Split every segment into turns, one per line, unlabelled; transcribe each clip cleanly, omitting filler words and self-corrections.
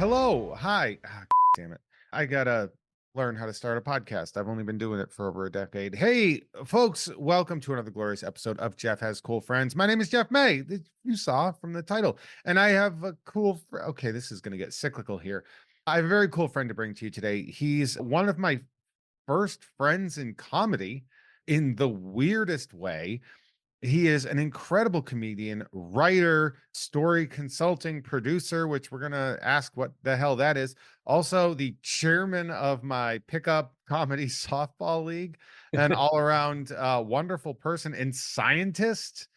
Hello. Hi. Damn it. I gotta learn how to start a podcast. I've only been doing it for over a decade. Hey, folks, welcome to another glorious episode of Jeff Has Cool Friends. My name is Jeff May, that you saw from the title, and I have a okay, this is gonna get cyclical here. I have a very cool friend to bring to you today. He's one of my first friends in comedy in the weirdest way. He is an incredible comedian, writer, story consulting, producer, which we're going to ask what the hell that is. Also, the chairman of my pickup comedy softball league, and all around wonderful person and scientist,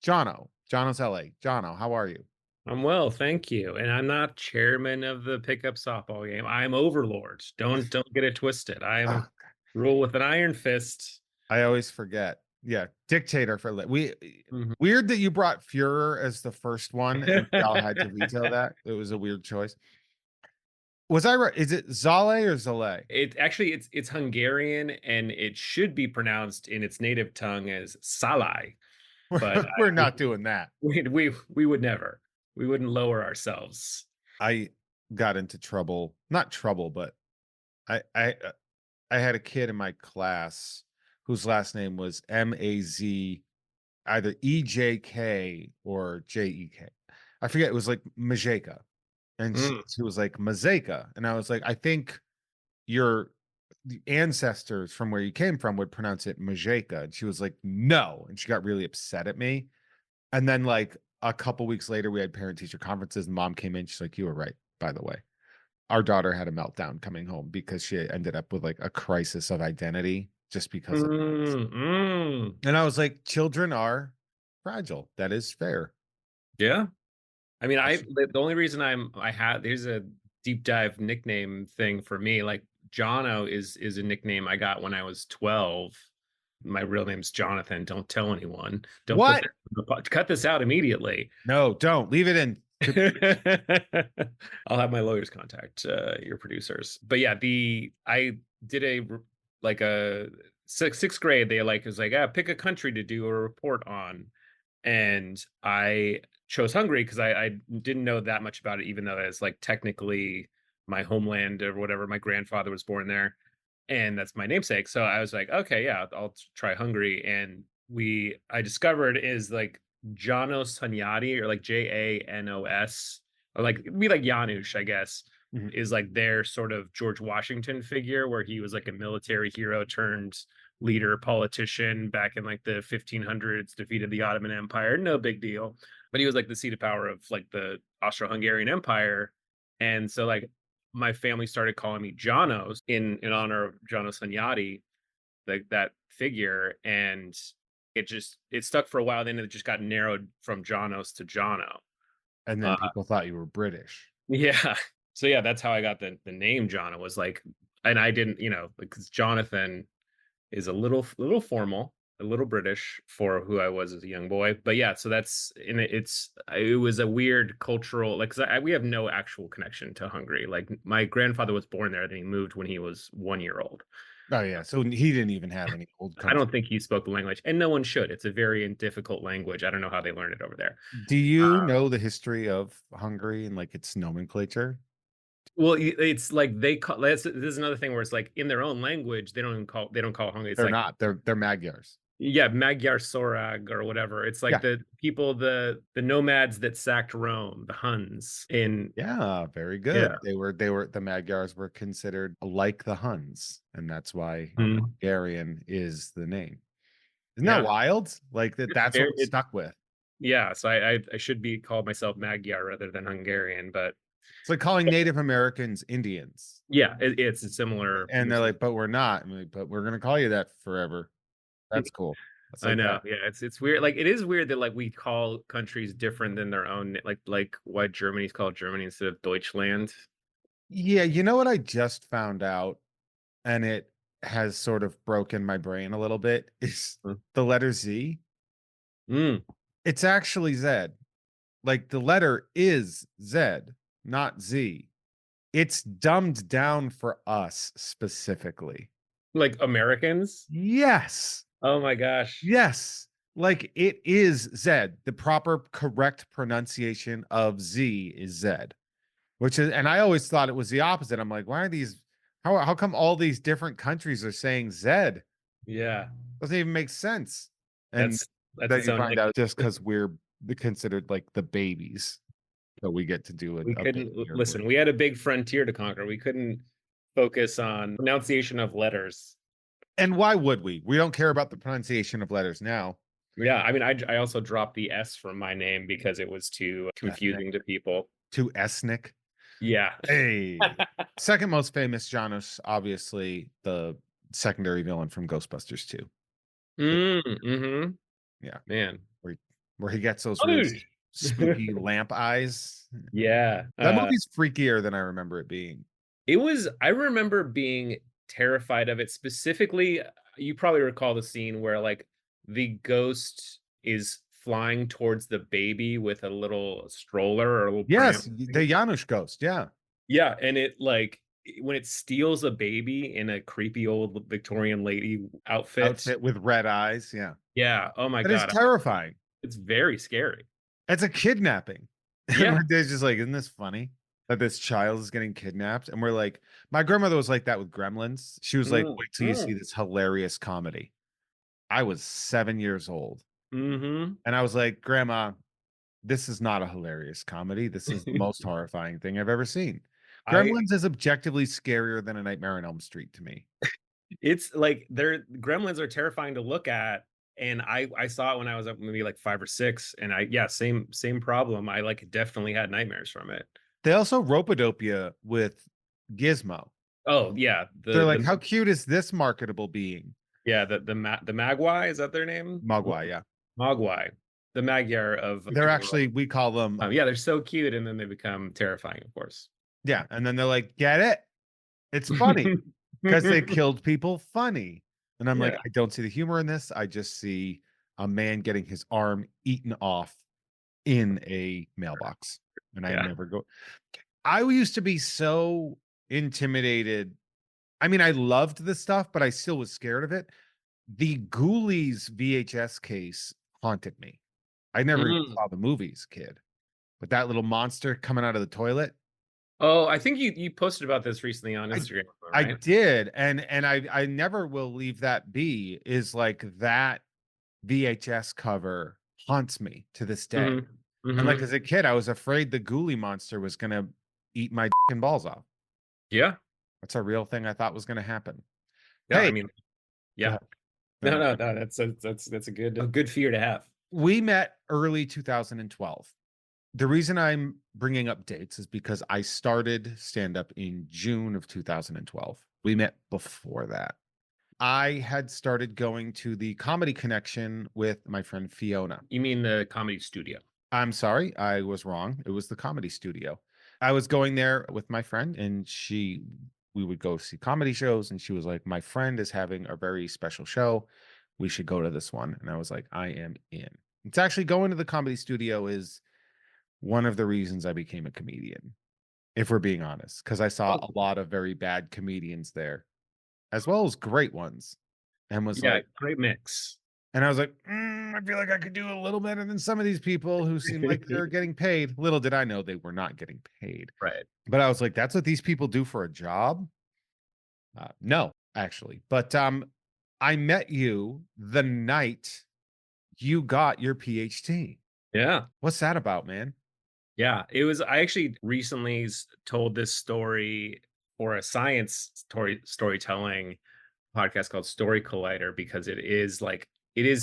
Jono Zalay. Jono, how are you?
I'm well, thank you. And I'm not chairman of the pickup softball game. I'm overlord. Don't get it twisted.
Ah,
I'm rule with an iron fist.
I always forget. Yeah, dictator for
Mhm.
weird that you brought Führer as the first one, and we all had to veto that. It was a weird choice. Was I right? Is it Zale or Zalay?
It's Hungarian and it should be pronounced in its native tongue as Salai, but
We're not doing that.
we would never. We wouldn't lower ourselves.
I got into trouble, not trouble, but I I uh, I had a kid in my class whose last name was Maz, either EJK or JEK. I forget. It was like Majeka, and
Mm.
she was like Mazeka, and I was like, I think your the ancestors from where you came from would pronounce it Majeka, and she was like, no, and she got really upset at me. And then, like, a couple weeks later, we had parent-teacher conferences, and mom came in, she's like, "You were right, by the way." Our daughter had a meltdown coming home because she ended up with, like, a crisis of identity just because of this.
Mm, mm.
And I was like, "Children are fragile. That is fair."
Yeah. I mean,
Yes.
the only reason I had there's a deep dive nickname thing for me. Like Jono is a nickname I got when I was 12. My real name's Jonathan. Don't tell anyone. Don't put
What?
that cut this out immediately.
No, don't. Leave it in.
I'll have my lawyers contact your producers. But yeah, the I did like a sixth grade. They like was like, pick a country to do a report on, and I chose Hungary because I didn't know that much about it, even though it's like technically my homeland or whatever. My grandfather was born there, and that's my namesake. So I was like, okay, yeah, I'll try Hungary. And I discovered is like Janos Hunyadi or like Janos, or like it'd be like Janusz, I guess,
Mhm.
is like their sort of George Washington figure, where he was like a military hero turned leader, politician back in like the 1500s, defeated the Ottoman Empire. No big deal. But he was like the seat of power of like the Austro-Hungarian Empire. And so like my family started calling me Janos in honor of Janos Hunyadi, like that figure. And it stuck for a while. Then it just got narrowed from Janos to Jono.
And
Uh,
then people thought you were British.
yeah. So yeah, that's how I got the name Jono was like, and I didn't, because Jonathan is a little formal, a little British for who I was as a young boy. But yeah, so that's and it was a weird cultural like 'cause we have no actual connection to Hungary. Like my grandfather was born there, then he moved when he was 1 year old.
Oh, yeah, so he didn't even have any old
I
country.
don't think he spoke the language, and no one should. It's a very difficult language. I don't know how they learned it over there.
Do you know the history of Hungary and, like, its nomenclature?
Well, it's like they call this is another thing where it's like in their own language, they don't call it Hungary. It's
They're
like
not, they're Magyars.
yeah, Magyar Sorag or whatever. It's like
Yeah.
the people, the nomads that sacked Rome, the Huns in
Yeah, very
yeah.
good. The Magyars were considered like the Huns, and that's why
Mhm.
Hungarian is the name. Isn't that
Yeah.
wild? Like,
It's
that's what
very
we're stuck with.
yeah, so I should be called myself Magyar rather than Hungarian, but
It's like calling Native Americans Indians,
yeah, it's a similar
and they're like, "But we're not." I'm like, "But we're gonna call you that forever." That's cool. That's
I
like
know.
that.
Yeah, it's weird. Like it is weird that like we call countries different than their own like why Germany's called Germany instead of Deutschland.
Yeah, you know what I just found out, and it has sort of broken my brain a little bit, is
Mm.
the letter Z.
Mm.
It's actually Z. Like, the letter is Z, not Z. It's dumbed down for us specifically.
Like Americans?
Yes.
Oh my gosh.
Yes. Like, it is Z. The proper correct pronunciation of Z is Z. which is, and I always thought it was the opposite. I'm like, why are these? How come all these different countries are saying Z?
Yeah,
Doesn't even make sense. And
that's
then
its
you
own
find out just
language.
because we're considered like the babies that we get to do
We
a bit
couldn't
weird word.
listen. We had a big frontier to conquer. We couldn't focus on pronunciation of letters.
And why would we? We don't care about the pronunciation of letters now.
Yeah, I mean, I also dropped the S from my name because it was too
Ethnic,
confusing to people.
too ethnic.
Yeah.
Hey, second most famous Janos, obviously the secondary villain from Ghostbusters 2.
Mm-hmm.
Yeah,
Man.
where he, where he gets those really
Others.
spooky lamp eyes.
Yeah.
That movie's freakier than I remember it being.
I remember being terrified of it. Specifically, you probably recall the scene where like the ghost is flying towards the baby with a little stroller or a little pram
Yes, the
thing.
Janusz ghost. Yeah,
Yeah, and it like when it steals a baby in a creepy old Victorian lady outfit.
outfit with red eyes. Yeah,
Yeah. Oh my
that is
God.
terrifying.
It's very scary.
It's a kidnapping. And
Yeah.
we're just like, isn't this funny that this child is getting kidnapped? And we're like, my grandmother was like that with Gremlins. She was like, wait till you see
Mm-hmm.
this hilarious comedy. I was 7 years old.
Mm-hmm.
And I was like, Grandma, this is not a hilarious comedy. This is the most horrifying thing I've ever seen.
I
Gremlins is objectively scarier than A Nightmare on Elm Street to me.
It's like they're gremlins are terrifying to look at, and I saw it when I was up maybe like 5 or 6, and I yeah, same problem. I like definitely had nightmares from it.
They also rope-a-dope you with Gizmo.
Oh yeah,
They're like, how cute is this marketable being?
the Magwai, is that their name?
Mogwai, yeah.
Mogwai, the Magyar of
They're
the world.
actually, we call them,
Yeah, they're so cute, and then they become terrifying, of course.
yeah. And then they're like, get it? It's funny because they killed people funny. And I'm like,
Yeah,
I don't see the humor in this. I just see a man getting his arm eaten off in a mailbox. And I
yeah.
never go. I used to be so intimidated. I mean, I loved the stuff, but I still was scared of it. The Ghoulies VHS case haunted me. I never even
Mm.
saw the movies, kid. But that little monster coming out of the toilet,
Oh, I think you posted about this recently on
I
Instagram,
I
right?
did, and I never will leave that be. Is like that VHS cover haunts me to this day.
Hmm.
And like
Hmm.
as a kid, I was afraid the Ghoulie monster was gonna eat my and balls off.
Yeah,
That's a real thing I thought was gonna happen.
yeah. I
Hey,
mean,
go
yeah.
ahead.
No,
No,
no, no. That's a good fear to have.
we met early 2012. The reason I'm bringing up dates is because I started stand up in June of 2012. We met before that. I had started going to the Comedy Connection with my friend Fiona.
You mean the comedy studio?
I'm sorry, I was wrong. It was the Comedy Studio. I was going there with my friend, and we would go see comedy shows, and she was like, "My friend is having a very special show. We should go to this one." And I was like, "I am in." It's actually going to the Comedy Studio is one of the reasons I became a comedian, if we're being honest, because I saw
Oh,
a lot of very bad comedians there, as well as great ones, and was
yeah,
like,
great mix.
and I was like, I feel like I could do a little better than some of these people who seem like they're getting paid. Little did I know they were not getting paid.
Right.
But I was like, that's what these people do for a job? No, actually. But I met you the night you got your PhD.
Yeah.
What's that about, man?
Yeah. I actually recently told this story for a science storytelling podcast called Story Collider because it is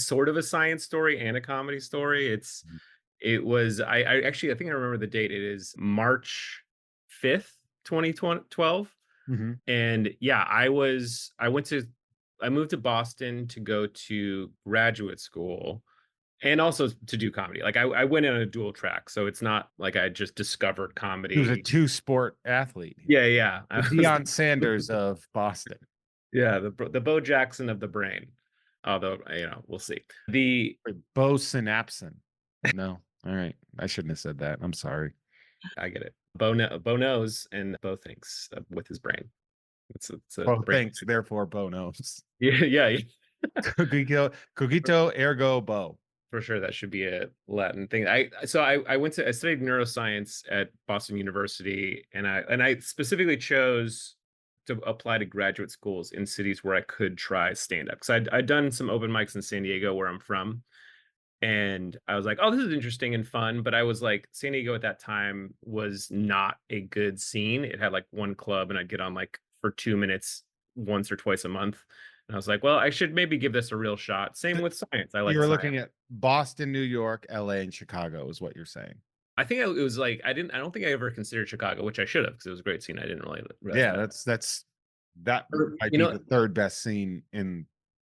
sort of a science story and a comedy story. It was I actually I think I remember the date. It is March 5th, 2012.
Mhm.
And yeah, I moved to Boston to go to graduate school and also to do comedy. Like I went in on a dual track, so it's not like I just discovered
He was a
comedy.
two-sport athlete.
Yeah, yeah.
The
I was
Deion Sanders of Boston.
yeah, the Bo Jackson of the brain. Although, we'll see. The
Or Bo Synapson. No. All right. I shouldn't have said that. I'm sorry.
I get it. Bo knows and Bo thinks with his brain. It's a
Bo
brain.
thinks, therefore Bo knows.
Yeah, yeah.
Cogito ergo Bo.
For sure, that should be a Latin thing. I studied neuroscience at Boston University, and I specifically chose to apply to graduate schools in cities where I could try stand up because I'd done some open mics in San Diego where I'm from, and I was like, "Oh, this is interesting and fun." But I was like, San Diego at that time was not a good scene. It had like one club, and I'd get on like for 2 minutes once or twice a month. And I was like, "Well, I should maybe give this a real shot." Same
Th-
with science. I
You
like
were
science.
looking at Boston, New York, LA, and Chicago, is what you're saying.
I think it was like I don't think I ever considered Chicago, which I should have because it was a great scene. I didn't really realize
Yeah,
that.
that
Or,
might
you
be
know,
the third best scene in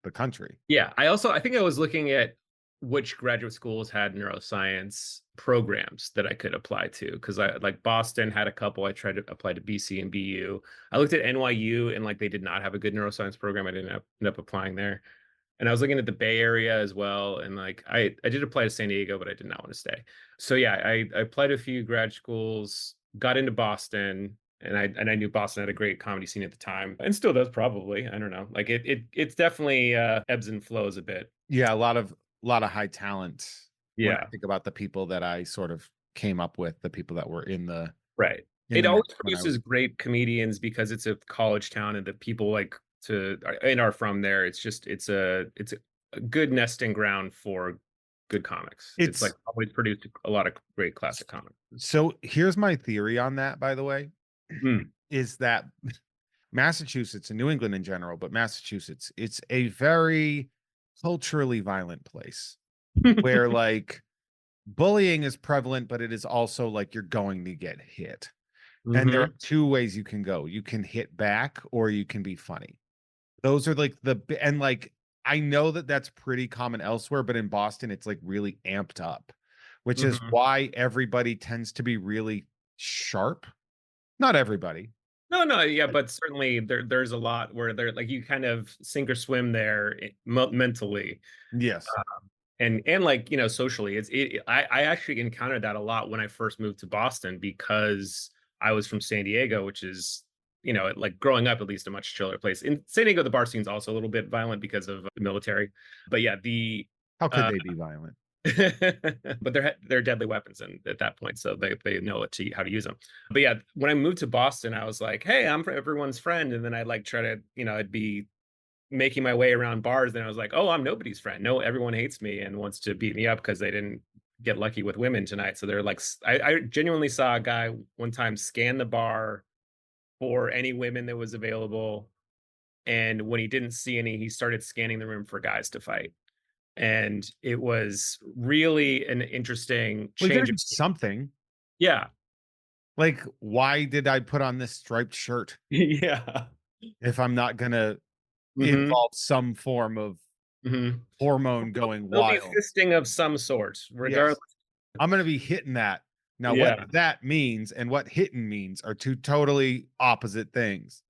the country.
yeah. I think I was looking at which graduate schools had neuroscience programs that I could apply to because I like Boston had a couple. I tried to apply to BC and BU. I looked at NYU and like they did not have a good neuroscience program. I didn't end up applying there. And I was looking at the Bay Area as well, and like I did apply to San Diego, but I did not want to stay. So yeah, I applied to a few grad schools, got into Boston, and I knew Boston had a great comedy scene at the time, and still does probably. I don't know. Like it's definitely ebbs and flows a bit.
Yeah, a lot of high talent when I
Yeah,
think about the people that I sort of came up with, the people that were
right.
in
It
the mix
always
when I was.
produces great comedians because it's a college town, and the people like and are from there. It's a good nesting ground for good comics. It's like
It's
always produced a lot of great classic comics.
so here's my theory on that, by the way,
Mm.
is that Massachusetts and New England in general, but Massachusetts, it's a very culturally violent place where like bullying is prevalent, but it is also like you're going to get hit. And there are
Mhm.
two ways you can go. You can hit back or you can be funny. Those are like and like I know that that's pretty common elsewhere, but in Boston it's like really amped up, which is
Mhm.
why everybody tends to be really sharp. Not everybody.
No, no, yeah, but certainly there's a lot where they're like you kind of sink or swim there mentally.
Yes.
And like socially I actually encountered that a lot when I first moved to Boston because I was from San Diego, which is like growing up at least a much chiller place. In San Diego the bar scene's also a little bit violent because of the military, but yeah, the
How could
uh
they be violent?
but they're deadly weapons and at that point, so they know how to use them. But yeah, when I moved to Boston I was like, hey, I'm everyone's friend, and then I'd like try to I'd be making my way around bars, then I was like, "Oh, I'm nobody's friend. No, everyone hates me and wants to beat me up because they didn't get lucky with women tonight." So they're like, I genuinely saw a guy one time scan the bar for any women that was available, and when he didn't see any, he started scanning the room for guys to fight. And it was really an interesting
Well, you gotta
change of
do something.
yeah.
Like, why did I put on this striped shirt
Yeah.
if I'm not gonna
Mhm.
involve some form of
Mhm.
hormone going
There'll be
wild?
fisting of some sort,
Yes.
regardless.
I'm gonna be hitting that. Now, what
Yeah.
that means and what hitting means are two totally opposite things.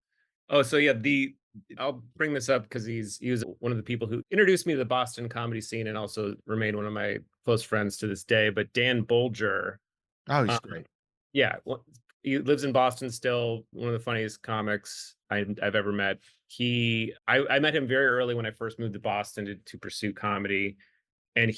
Oh, so yeah, the I'll bring this up because he was one of the people who introduced me to the Boston comedy scene and also remained one of my close friends to this day. But Dan Bolger,
Oh, he's
um,
great.
yeah, he lives in Boston still. One of the funniest comics I've ever met. I met him very early when I first moved to Boston to pursue comedy, and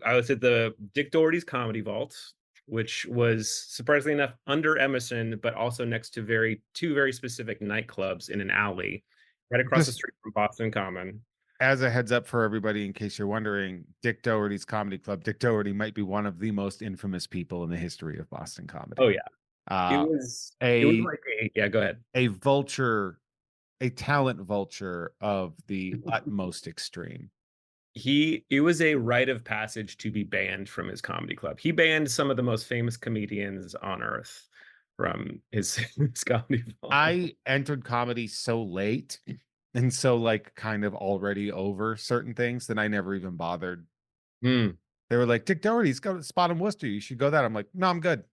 I was at the Dick Doherty's Comedy Vault, which was surprisingly enough under Emerson, but also next to two very specific nightclubs in an alley right across the
Just
street from Boston Common.
as a heads up for everybody, in case you're wondering, Dick Doherty's Comedy Club. Dick Doherty might be one of the most infamous people in the history of Boston
Oh
comedy.
yeah, it
Uh,
was it was
a
like yeah. Go ahead.
a vulture, a talent vulture of the utmost extreme.
It was a rite of passage to be banned from his comedy club. He banned some of the most famous comedians on earth from his comedy vault.
I entered comedy so late and so like kind of already over certain things that I never even bothered.
Mm.
They were like, Dick Doherty's got a spot in Worcester. You should go that. I'm like, no, I'm good.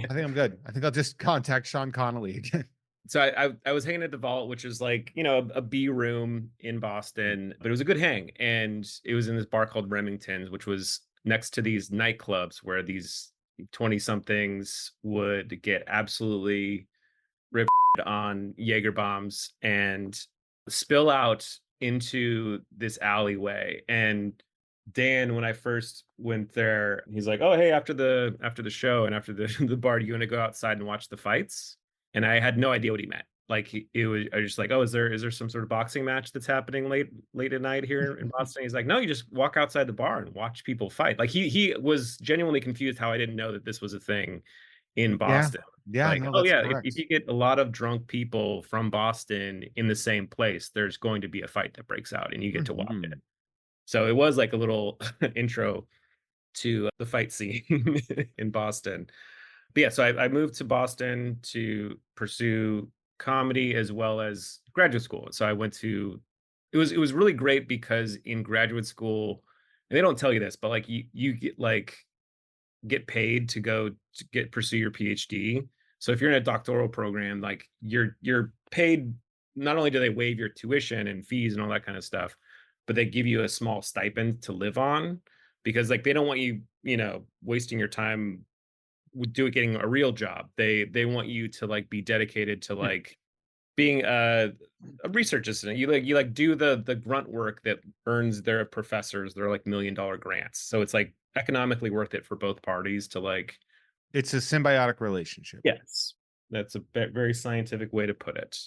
I think I'm good. I think I'll just contact Sean Connolly again.
So I was hanging at the vault, which is like a B room in Boston, but it was a good hang, and it was in this bar called Remington's, which was next to these nightclubs where these 20 somethings would get absolutely ripped on Jaeger bombs and spill out into this alleyway. And Dan, when I first went there, he's like, "Oh, hey, after the show and after the the bar, do you want to go outside and watch the fights?" And I had no idea what he meant. Like it was, I was just like, "Oh, is there some sort of boxing match that's happening late at night here in Boston?" He's like, "No, you just walk outside the bar and watch people fight." Like he was genuinely confused how I didn't know that this was a thing in
Yeah.
Boston.
Yeah,
Like,
no,
oh
that's
yeah, if
correct.
you get a lot of drunk people from Boston in the same place, there's going to be a fight that breaks out, and you get to watch it.
Mhm.
So it was like a little intro to the fight scene in Boston. But yeah, so I moved to Boston to pursue comedy as well as graduate school. So I went to it was really great because in graduate school, and they don't tell you this, but like you get paid to go to get pursue your PhD. So if you're in a doctoral program, like you're paid. Not only do they waive your tuition and fees and all that kind of stuff, but they give you a small stipend to live on because like they don't want you, wasting your time with getting a real job. They want you to like be dedicated to
Hmm.
like being a research assistant. You do the grunt work that earns their professors their like $1 million grants. So it's like economically worth it for both parties to like.
It's a symbiotic relationship.
Yes, that's a very scientific way to put it.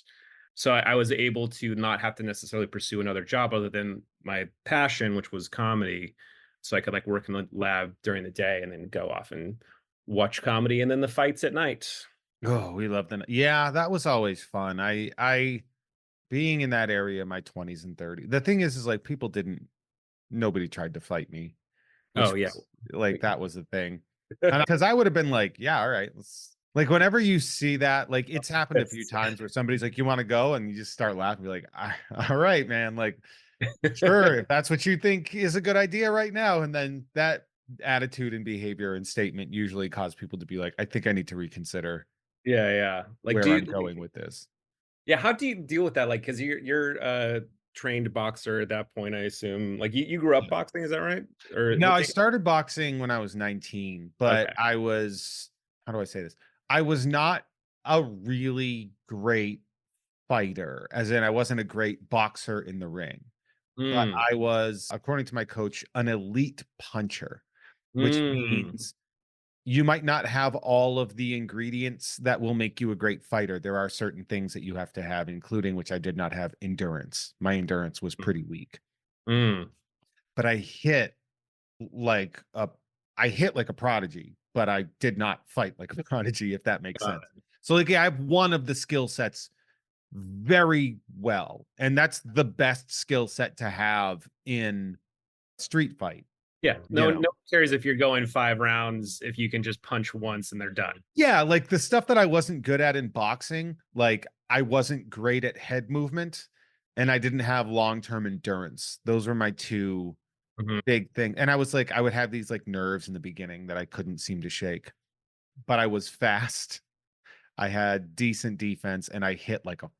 So I was able to not have to necessarily pursue another job other than my passion, which was comedy. So I could like work in the lab during the day and then go off and watch comedy and then the fights at night.
Oh, we love the yeah, that was always fun. I being in that area in my 20s and 30s. The thing is like people didn't nobody tried to fight me,
Oh
which
yeah.
was like that was the thing. And because I would have been like, yeah, all right, let's like whenever you see that, like it's happened a few
Yes.
times where somebody's like, you want to go? And you just start laughing, be like, all right, man, like sure, if that's what you think is a good idea right now. And then that attitude and behavior and statement usually cause people to be like, I think I need to reconsider
Yeah, yeah. Like, do
where
you
I'm going with this.
yeah, how do you deal with that? Like, because you're a trained boxer at that point, I assume. Like, you grew up boxing, is that right? Or
No,
what
I
the
started boxing when I was 19, but
okay.
I was how do I say this? I was not a really great fighter, as in I wasn't a great boxer in the ring, but
Mm,
I was, according to my coach, an elite puncher, which
mm,
means you might not have all of the ingredients that will make you a great fighter. There are certain things that you have to have, including which I did not have endurance. My endurance was pretty weak,
mm.
but like a I hit like a prodigy, but I did not fight like a prodigy, if that makes
Got
sense.
it.
So like yeah, I have one of the skill sets very well, and that's the best skill set to have in street fight,
Yeah,
you
no
know.
one cares if you're going 5 rounds if you can just punch once and they're done.
Yeah, like the stuff that I wasn't good at in boxing, like I wasn't great at head movement and I didn't have long-term endurance. Those were my two
Mhm.
big thing. And I was like I would have these like nerves in the beginning that I couldn't seem to shake, but I was fast. I had decent defense and I hit like a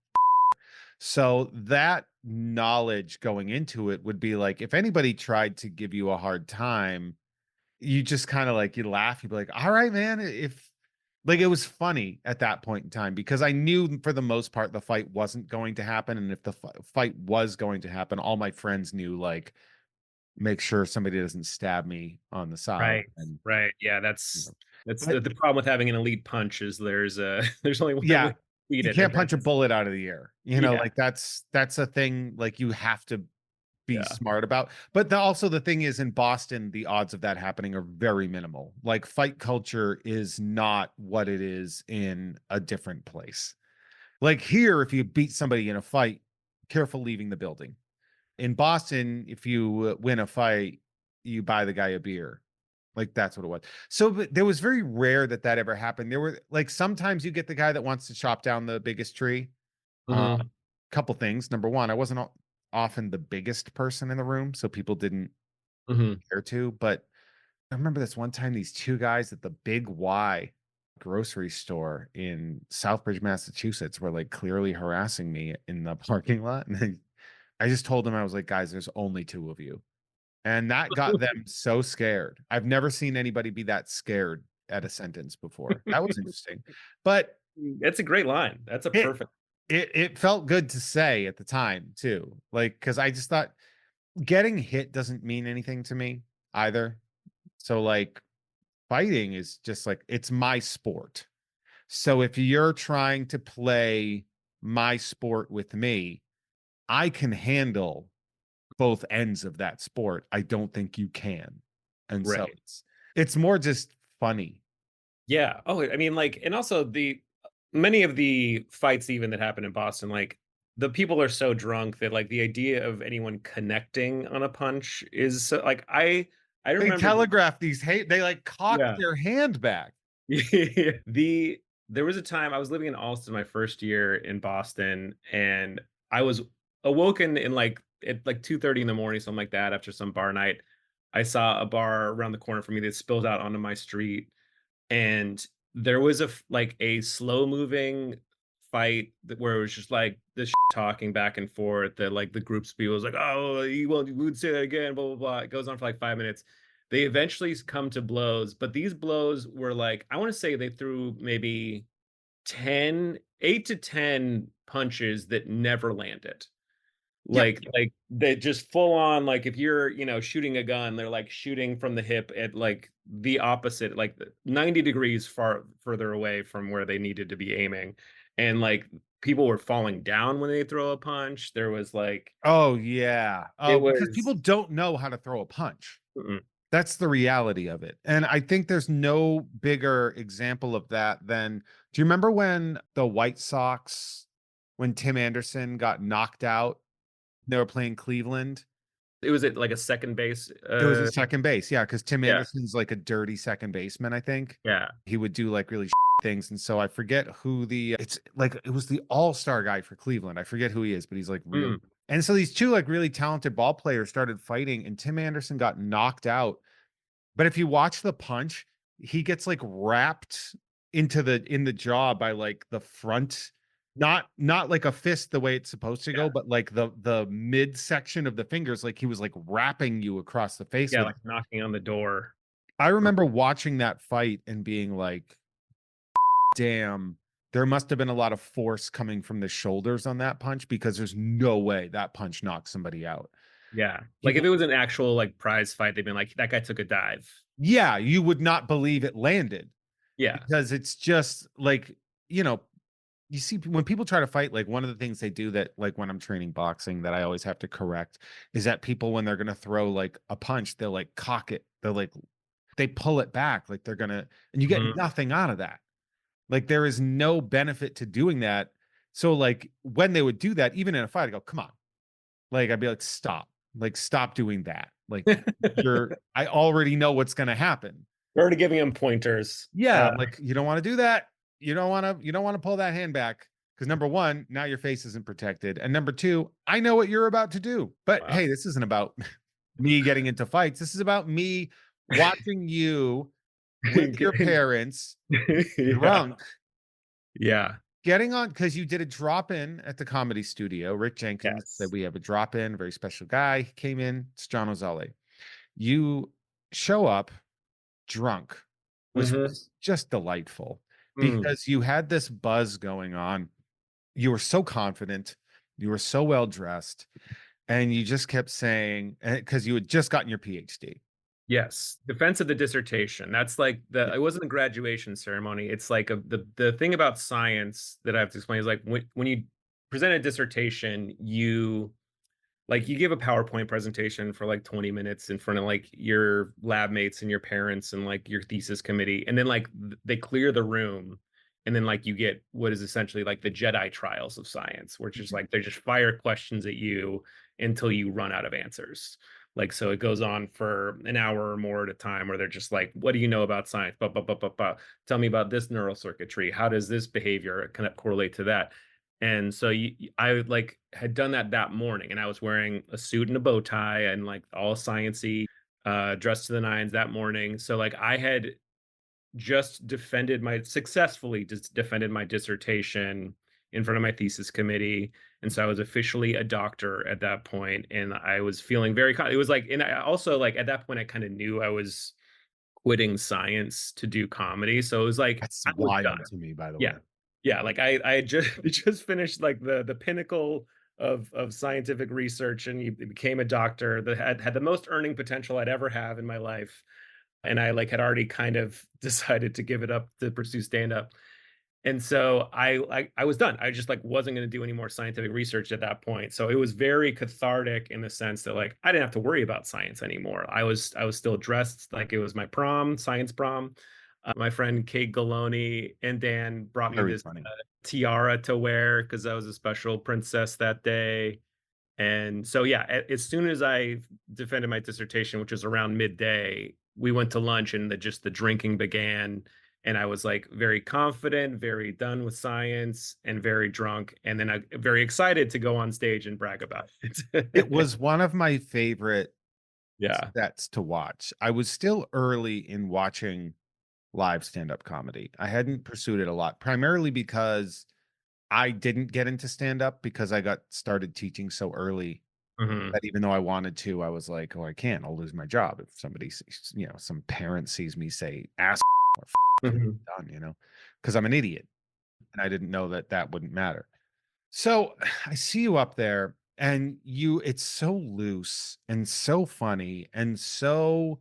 so that knowledge going into it would be like if anybody tried to give you a hard time, you just kind of like you laugh, you'd be like, all right, man. If like it was funny at that point in time because I knew for the most part the fight wasn't going to happen. And if the fight was going to happen, all my friends knew like make sure somebody doesn't stab me on the side.
Right,
And
right. Yeah,
you know,
that's
but
the problem with having an elite punch is there's there's only one way
yeah,
to beat
you
it, and
can't punch a
that's
bullet out of the air. You know,
yeah,
like that's a thing like you have to be
yeah.
smart about. But also the thing is in Boston, the odds of that happening are very minimal. Like fight culture is not what it is in a different place. Like here, if you beat somebody in a fight, careful leaving the building. In Boston, if you win a fight, you buy the guy a beer. Like that's what it was. So but there was very rare that that ever happened. There were like sometimes you get the guy that wants to chop down the biggest tree.
Mhm,
Couple things. Number one, I wasn't often the biggest person in the room, so people didn't
mhm.
care to. But I remember this one time, these two guys at the Big Y grocery store in Southbridge, Massachusetts, were like clearly harassing me in the parking lot. And I just told them, I was like, guys, there's only two of you. And that got them so scared. I've never seen anybody be that scared at a sentence before. That was interesting. But
That's a great line. That's a
it
perfect
it felt good to say at the time too. Like, because I just thought getting hit doesn't mean anything to me either. So like fighting is just like it's my sport. So if you're trying to play my sport with me, I can handle both ends of that sport. I don't think you can. And so
Right.
it's more just funny.
Yeah. Oh, I mean, like, and also the many of the fights even that happen in Boston, like the people are so drunk that like the idea of anyone connecting on a punch is so, like I
They
remember
telegraph these hate they like cock
yeah.
their hand back.
The there was a time I was living in Allston my first year in Boston, and I was awoken in like at like 2:30 in the morning, something like that, after some bar night. I saw a bar around the corner from me that spilled out onto my street, and there was like a slow moving fight where it was just like this talking back and forth that like the groups of people was like, oh, you won't, we would say that again, blah blah blah. It goes on for like 5 minutes. They eventually come to blows, but these blows were like, I want to say they threw maybe 8 to 10 punches that never landed.
Yeah.
Like, they just full on, like, if you're, shooting a gun, they're, like, shooting from the hip at, like, the opposite, like, 90 degrees far further away from where they needed to be aiming, and, like, people were falling down when they throw a punch. There was, like
Oh yeah.
it
Oh, because
was
people don't know how to throw a punch.
mm-mm.
That's the reality of it. And I think there's no bigger example of that than do you remember when the White Sox, when Tim Anderson got knocked out, they were playing Cleveland?
It was at, like, a second base,
It was at second base, yeah, because Tim
yeah,
Anderson's like a dirty second baseman, I think.
yeah,
He would do like really things. And so I forget who it's like it was the all-star guy for Cleveland. I forget who he is, but he's like real.
mm,
And so these two like really talented ball players started fighting, and Tim Anderson got knocked out. But if you watch the punch, he gets like wrapped into the in the jaw by like the front, not like a fist the way it's supposed to
yeah,
go, but like the midsection of the fingers, like he was like wrapping you across the face
yeah,
with it.
like, knocking on the door.
I remember watching that fight and being like, damn, there must have been a lot of force coming from the shoulders on that punch because there's no way that punch knocked somebody out.
Yeah, like, if
People
it was an actual, like, prize fight, they'd been like, "That guy took a dive."
yeah, you would not believe it landed
Yeah,
because it's just like, you know, you see when people try to fight, like one of the things they do that, like when I'm training boxing, that I always have to correct is that people, when they're going to throw like a punch, they'll like cock it. They're like, they pull it back like they're going to, and you get
mhm.
nothing out of that. Like there is no benefit to doing that. So like when they would do that, even in a fight, I go, come on. Like I'd be like, stop doing that. Like I already know what's going to happen.
We're already giving him pointers.
Yeah, I'm like, you don't want to do that. You don't want to pull that hand back because number one, now your face isn't protected. And number two, I know what you're about to do. But
Wow.
hey, this isn't about me getting into fights. This is about me watching you with your
Getting
parents
yeah,
drunk
yeah,
getting on because you did a drop in at the comedy studio. Rick Jenkins said
yes.
we have a drop in, very special guy. He came in, it's Jono Zalay. You show up drunk, which
Mhm,
was just delightful
mm,
because you had this buzz going on. You were so confident, you were so well dressed, and you just kept saying, because you had just gotten your PhD.
yes. Defense of the dissertation. That's like
Yeah.
it wasn't a graduation ceremony. It's like the thing about science that I have to explain is like when you present a dissertation, you give a PowerPoint presentation for like 20 minutes in front of like your lab mates and your parents and like your thesis committee. And then like they clear the room. And then like you get what is essentially like the Jedi trials of science, which is like they just fire questions at you until you run out of answers. Like, so it goes on for an hour or more at a time where they're just like, what do you know about science? Tell me about this neural circuitry. How does this behavior kind of correlate to that? And so I like had done that morning, and I was wearing a suit and a bow tie and like all sciency, dressed to the nines that morning. So like I had just successfully just defended my dissertation in front of my thesis committee. And so I was officially a doctor at that point, and I was feeling it was like, and I also like at that point I kind of knew I was quitting science to do comedy. So it was like
That's
I was done.
wild to me, by the
Yeah.
way.
Yeah, like I had just just finished like the pinnacle of scientific research, and he became a doctor that had the most earning potential I'd ever have in my life. And I like had already kind of decided to give it up to pursue stand up. And so I was done. I just like wasn't going to do any more scientific research at that point. So it was very cathartic in the sense that like I didn't have to worry about science anymore. I was still dressed like it was my prom, science prom. My friend Kate Galoni and Dan brought me
Very
this
funny.
tiara to wear because I was a special princess that day. And so, yeah, as soon as I defended my dissertation, which was around midday, we went to lunch and the drinking began. And I was like very confident, very done with science, and very drunk. And then I very excited to go on stage and brag about
It
it.
was one of my favorite
Yeah.
sets to watch. I was still early in watching live stand-up comedy. I hadn't pursued it a lot, primarily because I didn't get into stand-up because I got started teaching so early
Hmm.
that even though I wanted to, I was like, "Oh, I can't. I'll lose my job if somebody sees, some parent sees me say ass or
Hmm.
done, because I'm an idiot and I didn't know that that wouldn't matter." So I see you up there and it's so loose and so funny and so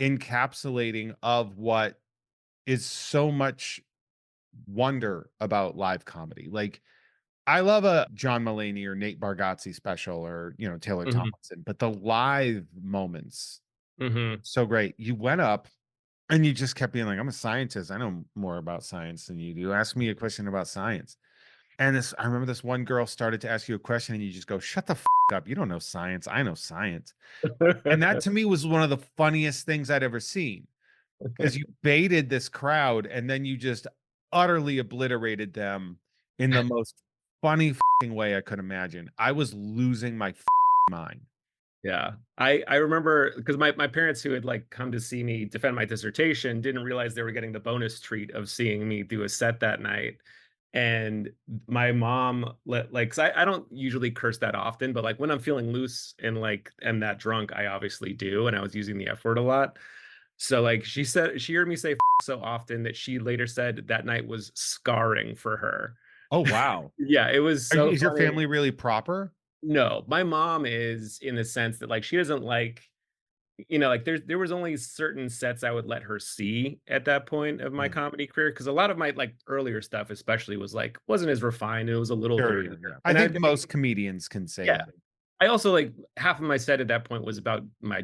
encapsulating of what is so much wonder about live comedy. Like, I love a John Mulaney or Nate Bargatze special or, Taylor
Hmm.
Tomlinson, but the live moments,
Hmm.
so great. You went up and you just kept being like, I'm a scientist. I know more about science than you do. Ask me a question about science. And I remember this one girl started to ask you a question and you just go, shut the up. You don't know science. I know science. And that to me was one of the funniest things I'd ever seen because you baited this crowd and then you just utterly obliterated them in the most funny way I could imagine. I was losing my mind.
Yeah. I remember because my parents who had, like, come to see me defend my dissertation didn't realize they were getting the bonus treat of seeing me do a set that night, and my mom 'cause I don't usually curse that often, but, like, when I'm feeling loose and, like, am that drunk, I obviously do, and I was using the F word a lot. So, like, she heard me say so often that she later said that night was scarring for her.
Oh, wow.
Yeah, it was so
Is your
funny.
family really proper?
No, my mom is in the sense that, like, she doesn't like like, there was only certain sets I would let her see at that point of my
Mm.
comedy career because a lot of my, like, earlier stuff especially was, like wasn't as refined, it was a little
Sure,
dirtier,
yeah, yeah. I
and
think most comedians can say
yeah.
that.
I also, like half of my set at that point was about my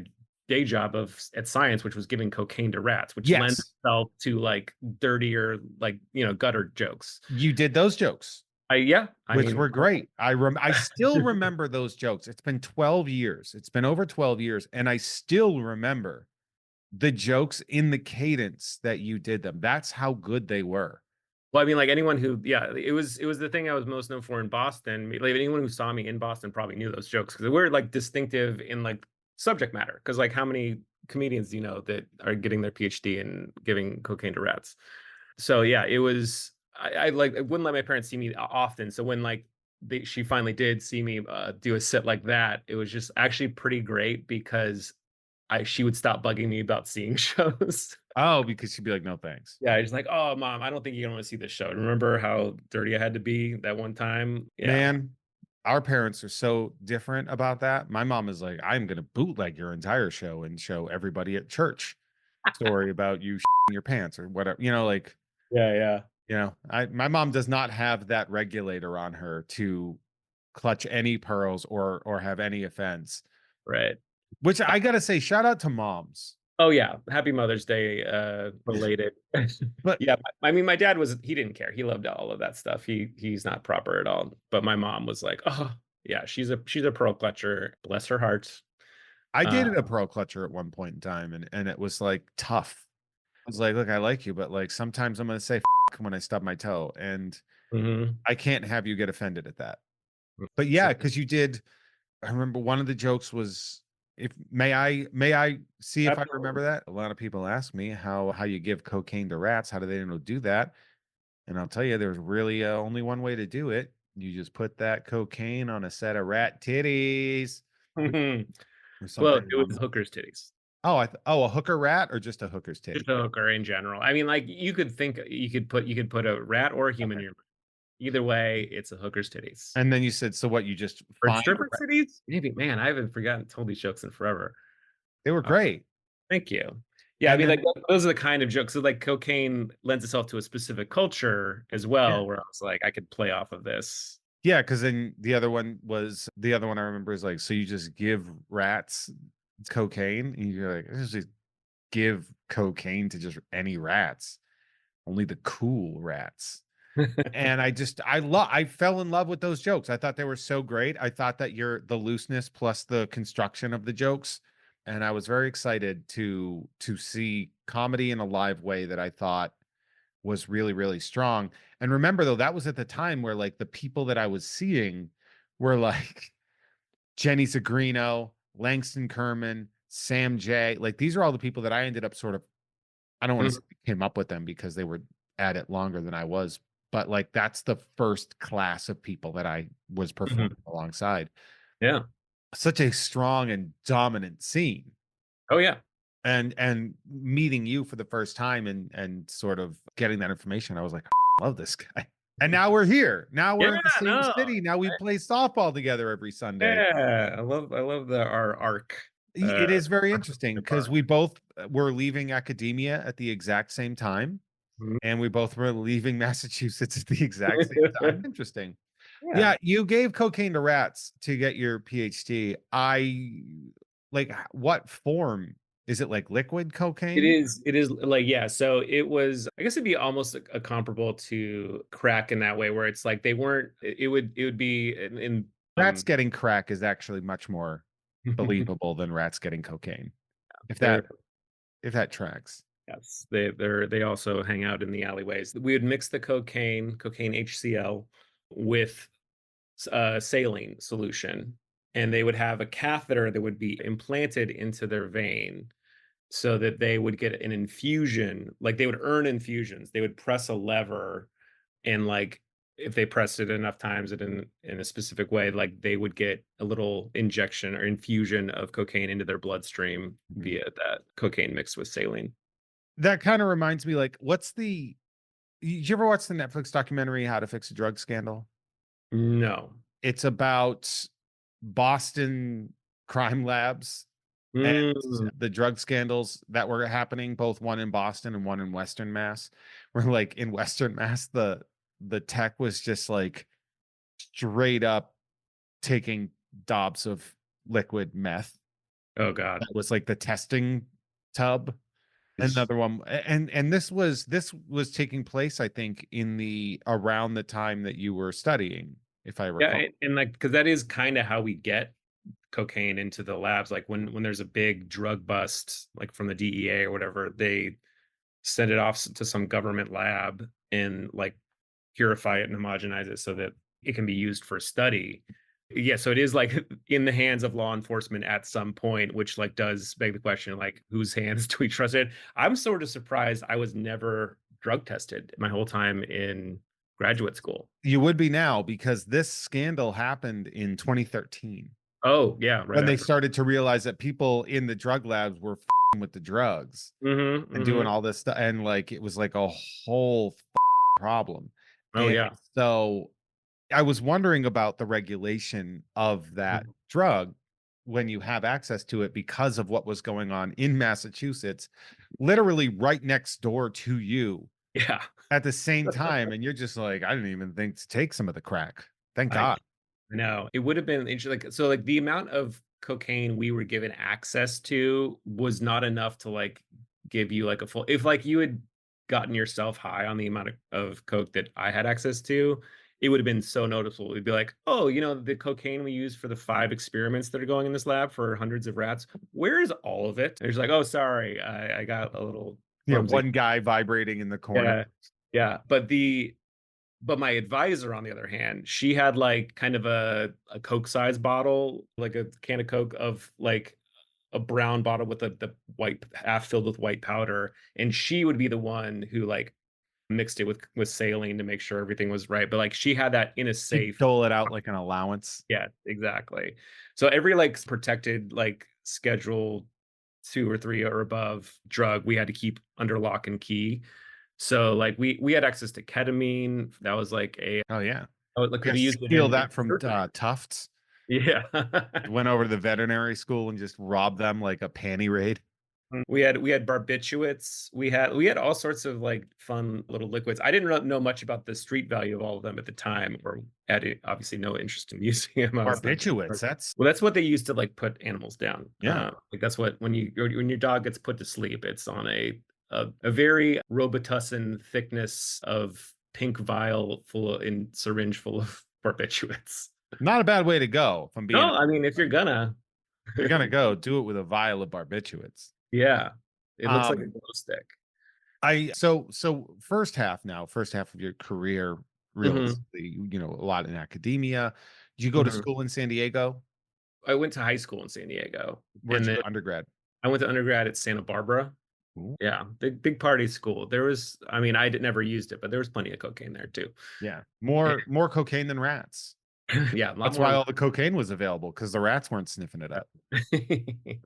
day job at Science, which was giving cocaine to rats, which lends
Yes,
itself to, like, dirtier, like, gutter jokes.
you did those jokes,
Yeah, I
which
mean
were great. I still remember those jokes. It's been 12 years. It's been over 12 years, and I still remember the jokes in the cadence that you did them. That's how good they were.
well, I mean, like, anyone who yeah, it was the thing I was most known for in Boston. Like, anyone who saw me in Boston probably knew those jokes because 'cause we're, like, distinctive in, like, subject matter. Because like, how many comedians do you know that are getting their PhD and giving cocaine to rats? So, yeah, it was I wouldn't let my parents see me often, so when, like, she finally did see me, do a sit like that, it was just actually pretty great because she would stop bugging me about seeing shows.
Oh, because she'd be like, "No, thanks."
Yeah, he's like, "Oh, mom, I don't think you're gonna wanna see this show. Remember how dirty I had to be that one time?" Yeah,
Man, our parents are so different about that. My mom is like, "I'm gonna bootleg your entire show and show everybody at church story about you shitting your pants," or whatever, like,
yeah, yeah,
I my mom does not have that regulator on her to clutch any pearls or have any offense,
right.
which
Uh,
I gotta say, shout out to moms.
oh, yeah, happy Mother's Day, related.
But
Yeah, I mean, my dad he didn't care. He loved all of that stuff. He's not proper at all, but my mom was like, "Oh, yeah, she's a pearl clutcher, bless her heart."
I
Uh,
dated a pearl clutcher at one point in time, and it was, like, tough. I was like, "Look, I like you, but, like, sometimes I'm gonna say f when I stub my toe, and
mhm.
I can't have you get offended at that." But yeah, because you did I remember one of the jokes was if may I see if I
Absolutely.
remember that? A lot of people ask me how you give cocaine to rats, how do they know to do that? And I'll tell you, there's really, only one way to do it. You just put that cocaine on a set of rat titties
Mhm.
or
Well,
something
it
along
was hooker's titties.
a hooker rat or just a hooker's
Just
titty?
a hooker in general. I mean, like, you could put a rat or a human
Okay.
in your mouth. Either way, it's a hooker's titties.
And then you said, so what, you just
Or
find
stripper titties? Maybe, man, I haven't forgotten told these jokes in forever.
they were
Uh,
great.
Thank you. Yeah, I
And
mean, like,
then
those are the kind of jokes so, like, cocaine lends itself to a specific culture as
yeah.
well, where I was like, I could play off of this.
Yeah, because then the other one I remember is like, so you just give rats cocaine? And you're like, "I just give cocaine to just any rats, only the cool rats." And I fell in love with those jokes. I thought they were so great. I thought that the looseness plus the construction of the jokes, and I was very excited to see comedy in a live way that I thought was really, really strong. And remember though, that was at the time where like the people that I was seeing were like Jenny Zagrino, Langston Kerman, Sam J. Like these are all the people that I ended up sort of, I don't want to
Mhm,
say I came up with them because they were at it longer than I was, but like that's the first class of people that I was
mhm.
performing alongside.
Yeah.
Such a strong and dominant scene.
Oh, yeah.
And meeting you for the first time and sort of getting that information, I was like, I love this guy. And now we're here. Now
Yeah,
we're in the same
no.
city. Now we play softball together every Sunday.
Yeah, I love the our arc,
It is very
our
interesting
friendship
because
arc.
we both were leaving academia at the exact same time,
Mhm.
and we both were leaving Massachusetts at the exact same time. Interesting.
Yeah.
Yeah, you gave cocaine to rats to get your PhD. What form? Is it like liquid cocaine?
It is like, yeah, so it was I guess it'd be almost a comparable to crack in that way where it's like they weren't it would be in,
Rats getting crack is actually much more believable than rats getting cocaine. If that
they're
if that tracks.
yes, they also hang out in the alleyways. We would mix the cocaine HCl with saline solution, and they would have a catheter that would be implanted into their vein so that they would get an infusion, like they would earn infusions. They would press a lever and like if they pressed it enough times it in a specific way, like they would get a little injection or infusion of cocaine into their bloodstream
Mhm.
via that cocaine mixed with saline.
That kinda reminds me, like, did you ever watch the Netflix documentary, How to Fix a Drug Scandal?
No.
It's about Boston crime labs and
Mm.
the drug scandals that were happening, both one in Boston and one in Western Mass, where, like, in Western Mass, the tech was just, like, straight up taking dobs of liquid meth.
Oh god.
That was, like, the testing tub.
It's
Another one and this was taking place, I think, in the around the time that you were studying, if I
yeah,
recall.
and like because that is kind of how we get cocaine into the labs. Like when there's a big drug bust, like from the DEA or whatever, they send it off to some government lab and like purify it and homogenize it so that it can be used for study. Yeah, so it is like in the hands of law enforcement at some point, which like does beg the question, like whose hands do we trust it? I'm sort of surprised I was never drug tested my whole time in graduate school.
You would be now because this scandal happened in 2013
Oh, yeah, right
when they
after.
started to realize that people in the drug labs were with the drugs
Mhm,
and doing
mhm.
all this stuff, and, like, it was like a whole problem,
Oh,
and
yeah.
so I was wondering about the regulation of that
Mhm.
drug when you have access to it because of what was going on in Massachusetts, literally right next door to you
Yeah.
at the same time, and you're just like, "I didn't even think to take some of the crack. Thank
I
God."
know. It would have been interesting. Like, so like the amount of cocaine we were given access to was not enough to like give you like a full if like you had gotten yourself high on the amount of coke that I had access to, it would have been so noticeable. It'd be like, oh, the cocaine we used for the 5 experiments that are going in this lab for hundreds of rats. Where is all of it? There's like, oh, sorry, I got a little
Yeah,
clumsy.
one guy vibrating in the corner.
Yeah. Yeah. But my advisor, on the other hand, she had, like, kind of a Coke size bottle, like a can of Coke of, like, a brown bottle with the white half filled with white powder, and she would be the one who, like, mixed it with saline to make sure everything was right, but, like, she had that in a
He'd
safe.
dole it out like an allowance.
Yeah, exactly. So every, like, protected, like, Schedule 2 or 3 or above drug, we had to keep under lock and key. So like we had access to ketamine. That was like a
Oh yeah.
because
Yeah,
we used it
steal
in
that from
surgery.
Tufts.
Yeah.
Went over to the veterinary school and just robbed them like a panty raid.
We had barbiturates. We had all sorts of like fun little liquids. I didn't know much about the street value of all of them at the time, or had obviously no interest in using them. I was the
Barbiturates. That's
well, that's what they used to like put animals down.
yeah.
Like that's what when your dog gets put to sleep, it's on a very Robitussin thickness of pink vial full in syringe full of barbiturates.
Not a bad way to go, if I'm being
No, I mean if you're gonna,
if you're gonna go, do it with a vial of barbiturates.
yeah, it looks like a
Um,
glow stick.
first half now, first half of your career,
Mhm,
realistically, a lot in academia. Did you go to
mhm.
school in San Diego?
I went to high school in San Diego,
Where'd
and
you
then
go to undergrad?
I went to undergrad at Santa Barbara.
Ooh,
Yeah, big party school. There was, I mean, never used it, but there was plenty of cocaine there too.
yeah.
And
More cocaine than rats.
yeah, a lot
That's why
more.
all the cocaine was available because the rats weren't sniffing it up.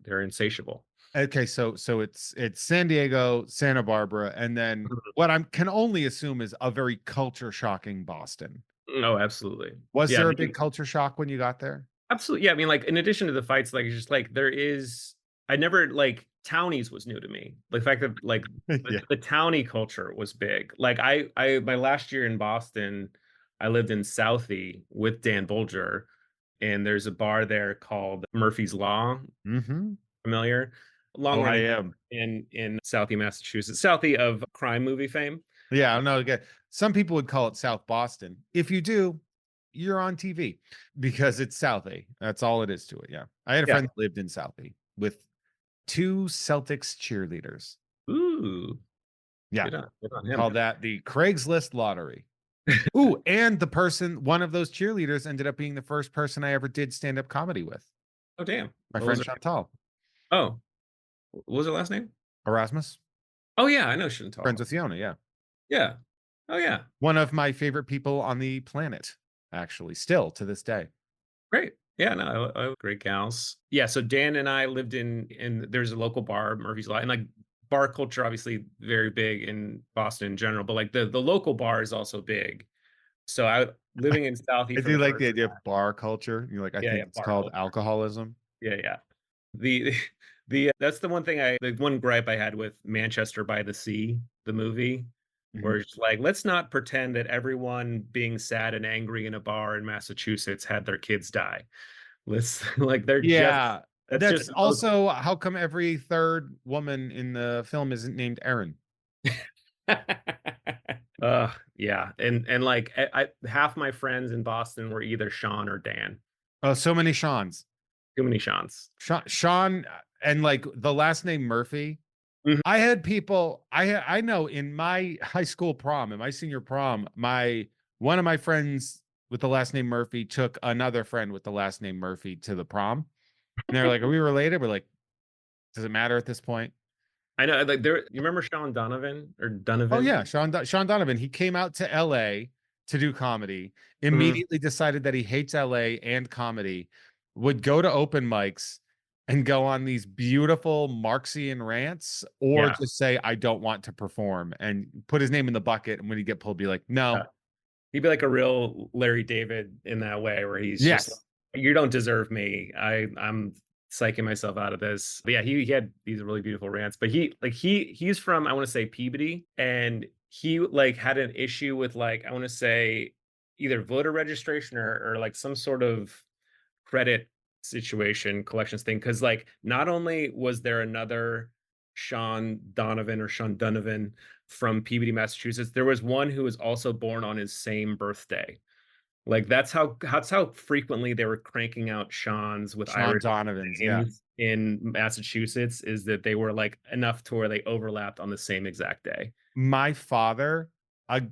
They're insatiable.
Okay, so it's San Diego, Santa Barbara, and then
Mhm.
what I can only assume is a very culture shocking Boston.
No, absolutely.
Was
Yeah,
there a big culture shock when you got there?
absolutely. Yeah, I mean, like in addition to the fights, like it's just like there is. I never like townies was new to me. The fact that like
Yeah.
the townie culture was big. Like my last year in Boston, I lived in Southie with Dan Bolger, and there's a bar there called Murphy's Law.
Mhm.
Familiar? Long
Oh, I
running
am.
in Southie, Massachusetts, Southie of crime movie fame.
Yeah,
Uh,
no, again, some people would call it South Boston. If you do, you're on TV because it's Southie. That's all it is to it. Yeah. I had a
yeah.
friend that lived in Southie with 2 Celtics cheerleaders.
Ooh,
Yeah.
good on him.
Called that the Craigslist lottery. Ooh, and one of those cheerleaders ended up being the first person I ever did stand-up comedy with.
Oh, damn.
My
What was
friend
her name?
Chantal.
Oh, what was her last name?
Erasmus,
Oh, yeah, I know
friends
Chantal.
with Fiona, yeah.
Yeah. Oh, yeah.
One of my favorite people on the planet, actually, still to this day.
Great. Yeah, no, great gals. Yeah, so Dan and I lived in there's a local bar, Murphy's Law, and, like, bar culture obviously very big in Boston in general, but, like, the local bar is also big. So I living in Southie
I
for
do
the
like the
first
idea of bar culture. You're like, I
yeah, yeah,
think it's
bar
called
culture.
alcoholism.
Yeah, yeah. The that's the one gripe I had with Manchester by the Sea, the movie,
Mhm.
where it's like, let's not pretend that everyone being sad and angry in a bar in Massachusetts had their kids die. Let's like they're just
Yeah.
that's
That's
just the most
also how come every third woman in the film isn't named Erin?
yeah, and like half my friends in Boston were either Sean or Dan.
Oh, so many Seans.
Too many Seans.
Sean and like the last name Murphy.
Mhm.
I had people I know in my high school prom, in my senior prom, my one of my friends with the last name Murphy took another friend with the last name Murphy to the prom. And they're like, "Are we related?" We're like, "Does it matter at this point?"
I know, like there. You remember Sean Donovan or
Oh
Donovan?
yeah, Sean Donovan. He came out to LA to do comedy,
Mhm.
immediately decided that he hates LA and comedy, would go to open mics and go on these beautiful Marxian rants, or
Yeah.
just say, I don't want to perform and put his name in the bucket. And when he get pulled, be like,
Yeah.
no,
He'd be like a real Larry David in that way, where he's just like,
yes.
"You don't deserve me. I'm psyching myself out of this." But yeah, he had these really beautiful rants. But he's from, I want to say, Peabody, and he like had an issue with, like, I want to say, either voter registration or like some sort of credit situation, collections thing. Because like not only was there another Sean Donovan from Peabody, Massachusetts, there was one who was also born on his same birthday. Like that's how frequently they were cranking out Sean's with
Sean
Irish
Donovan's, yeah.
names in Massachusetts, is that they were like enough to where they overlapped on the same exact day.
My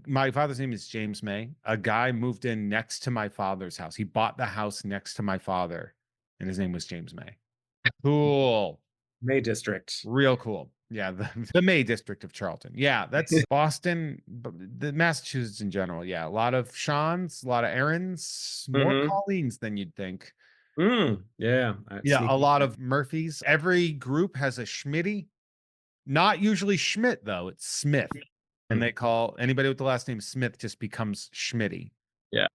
my father's name is James May. A guy moved in next to my father's house. He bought the house next to my father, and his name was James May. Cool.
May District.
Real cool. Yeah, the May district of Charlton. Yeah, that's Boston, the Massachusetts in general. Yeah, a lot of Sean's, a lot of Aaron's, more
Mhm.
Pauline's than you'd think.
Yeah,
Yeah, a
sneaky.
lot of Murphys. Every group has a Schmitty. Not usually Schmidt though. It's Smith. and they call anybody with the last name Smith just becomes Schmitty.
Yeah.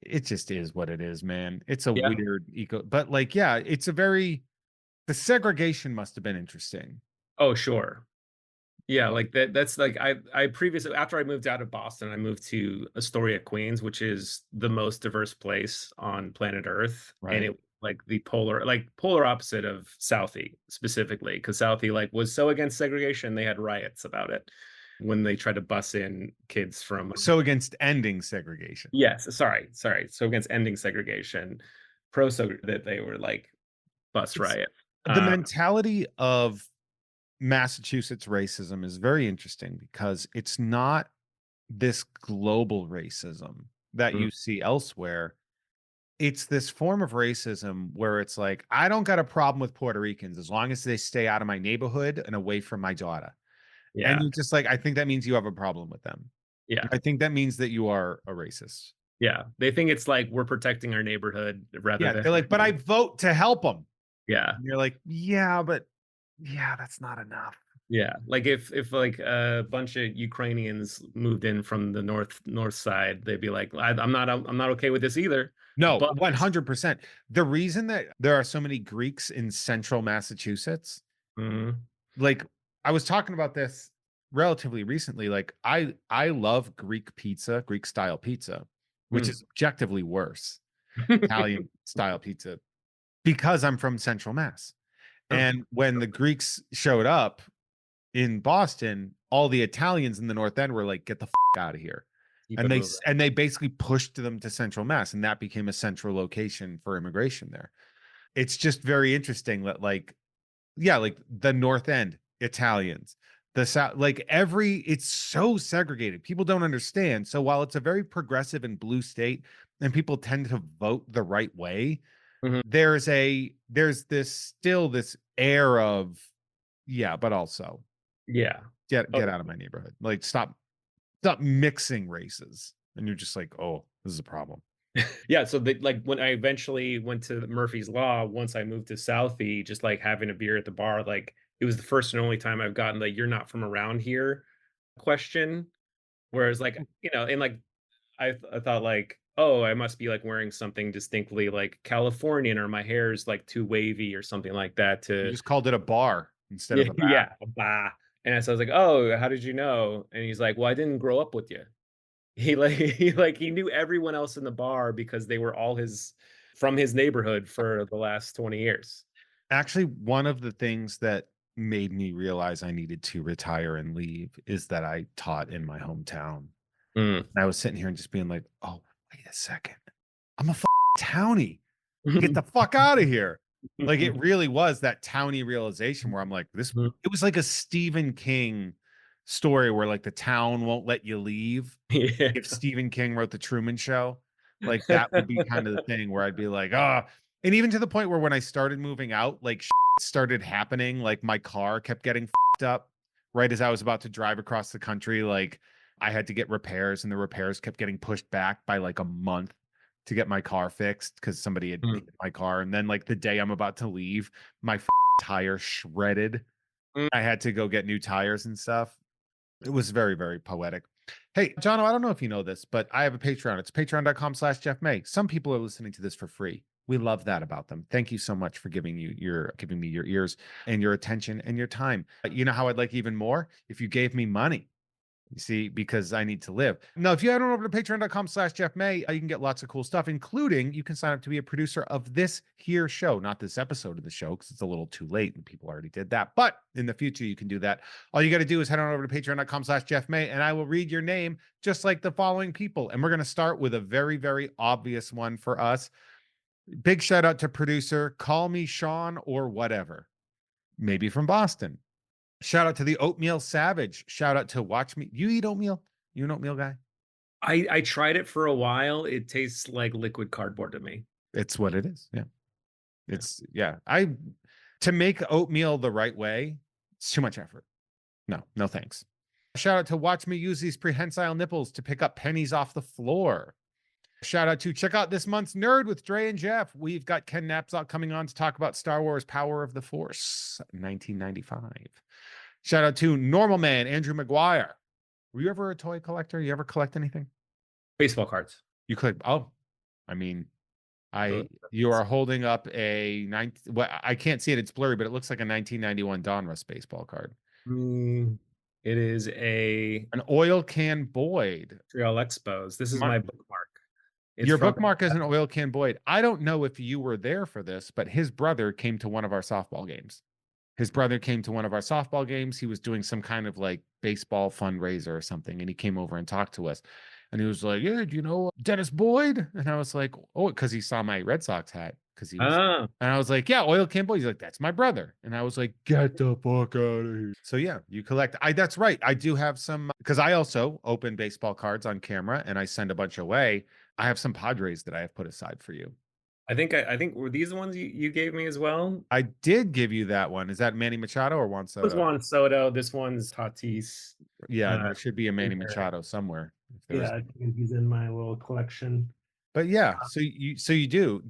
It just is what it is, man. It's a
Yeah.
weird but like, yeah, it's a very the segregation must have been interesting.
Oh, sure. Yeah, like that's like I previously after I moved out of Boston, I moved to Astoria, Queens, which is the most diverse place on planet Earth. And
Right.
it like the polar opposite of Southie specifically, because Southie like was so against segregation, they had riots about it when they tried to bus in kids from
So against ending segregation.
yes, sorry. So against ending segregation, pro so that they were like bus
It's
riot.
the mentality of Massachusetts racism is very interesting because it's not this global racism that
Mm,
you see elsewhere. It's this form of racism where it's like, I don't got a problem with Puerto Ricans as long as they stay out of my neighborhood and away from my daughter. And
yeah,
you're just like, I think that means you have a problem with them.
yeah.
I think that means that you are a racist.
Yeah, they think it's like we're protecting our neighborhood rather
Yeah.
than
They're like, but I vote to help them.
yeah,
And you're like, yeah, but yeah, that's not enough.
yeah. Like if like a bunch of Ukrainians moved in from the north side, they'd be like, I'm not okay with this either.
No,
But
100%. The reason that there are so many Greeks in central Massachusetts,
Mhm,
like I was talking about this relatively recently, like I love Greek pizza, Greek style pizza, which
mm.
is objectively worse, Italian style pizza, because I'm from central Mass.
Oh,
And when the Greeks showed up in Boston, all the Italians in the North End were like, "Get the out of here."
keep
And
it moving.
they basically pushed them to Central Mass, and that became a central location for immigration there. It's just very interesting that like, yeah, like the North End, Italians, the South, like every it's so segregated. People don't understand. So while it's a very progressive and blue state, and people tend to vote the right way,
Mhm.
there's this still this air of yeah, but also
Yeah.
get
Oh,
out of my neighborhood. Like stop mixing races. And you're just like, oh, this is a problem.
yeah, so like when I eventually went to Murphy's Law, once I moved to Southie, just like having a beer at the bar, like it was the first and only time I've gotten like "You're not from around here" question. Whereas like, and like I thought like, "Oh, I must be, like, wearing something distinctly, like, Californian or my hair's, like, too wavy or something like that
You
to"
just called it a bar instead
yeah,
of a bath.
yeah, bah, and so I was like, "Oh, how did you know?" And he's like, "Well, I didn't grow up with you." He knew everyone else in the bar because they were all his from his neighborhood for the last 20 years.
Actually, one of the things that made me realize I needed to retire and leave is that I taught in my hometown.
Mm.
And I was sitting here and just being like, oh, wait a second. I'm a townie. Get the fuck out of here. Like it really was that towny realization where I'm like, this it was like a Stephen King story where like the town won't let you leave.
Yeah.
If Stephen King wrote the Truman Show, like that would be kind of the thing where I'd be like, ah, and even to the point where when I started moving out, like started happening, like my car kept getting up right as I was about to drive across the country. Like I had to get repairs, and the repairs kept getting pushed back by like a month to get my car fixed because somebody had hit
Mm,
my car. And then like the day I'm about to leave, my tire shredded.
mm.
I had to go get new tires and stuff. It was very, very poetic. Hey, Jono, I don't know if you know this, but I have a Patreon. It's patreon.com/Jeff May. Some people are listening to this for free. We love that about them. Thank you so much for giving me your ears and your attention and your time. You know how I'd like even more? If you gave me money. You see, because I need to live. Now, if you head on over to patreon.com/Jeff May, you can get lots of cool stuff, including you can sign up to be a producer of this here show, not this episode of the show, because it's a little too late and people already did that. But in the future, you can do that. All you got to do is head on over to patreon.com/Jeff May, and I will read your name just like the following people. And we're going to start with a very, very obvious one for us. Big shout out to producer, call me Sean or whatever, maybe from Boston. Shout out to the Oatmeal Savage. Shout out to Watch Me. You eat oatmeal? You an oatmeal guy?
I tried it for a while. It tastes like liquid cardboard to me.
It's what it is. Yeah.
Yeah.
It's yeah. I to make oatmeal the right way, it's too much effort. No, no thanks. Shout out to Watch Me use these prehensile nipples to pick up pennies off the floor. Shout out to check out this month's Nerd with Dre and Jeff. We've got Ken Napzok coming on to talk about Star Wars Power of the Force 1995. Shout out to Normal Man Andrew McGuire. Were you ever a toy collector? You ever collect anything?
Baseball cards.
You could. Oh, I mean,
Tho
you are holding up a nine. Well, I can't see it. It's blurry, but it looks like a 1991 Donruss baseball card.
Mm, it is a
An oil can Boyd.
Montreal Expos. This is
My,
my bookmark. It's
your
from
bookmark is an oil can Boyd. I don't know if you were there for this, but his brother came to one of our softball games. His brother came to one of our softball games. He was doing some kind of like baseball fundraiser or something, and he came over and talked to us. And he was like, "Yeah, do you know Dennis Boyd?" And I was like, "Oh," because he saw my Red Sox hat because he was.
Ah,
And I was like, "Yeah, Oil Can Boyd." He's like, "That's my brother." And I was like, "Get the fuck out of here." So yeah, you collect. That's right. I do have some because I also open baseball cards on camera and I send a bunch away. I have some Padres that I have put aside for you.
I think were these the ones you gave me as well?
I did give you that one. Is that Manny Machado or Juan
This was
Soto?
Juan Soto. This one's Tatis.
Yeah,
Uh,
there should be a Manny
Singer.
Machado somewhere if there is.
Yeah, I think he's in my little collection.
But yeah, so you do.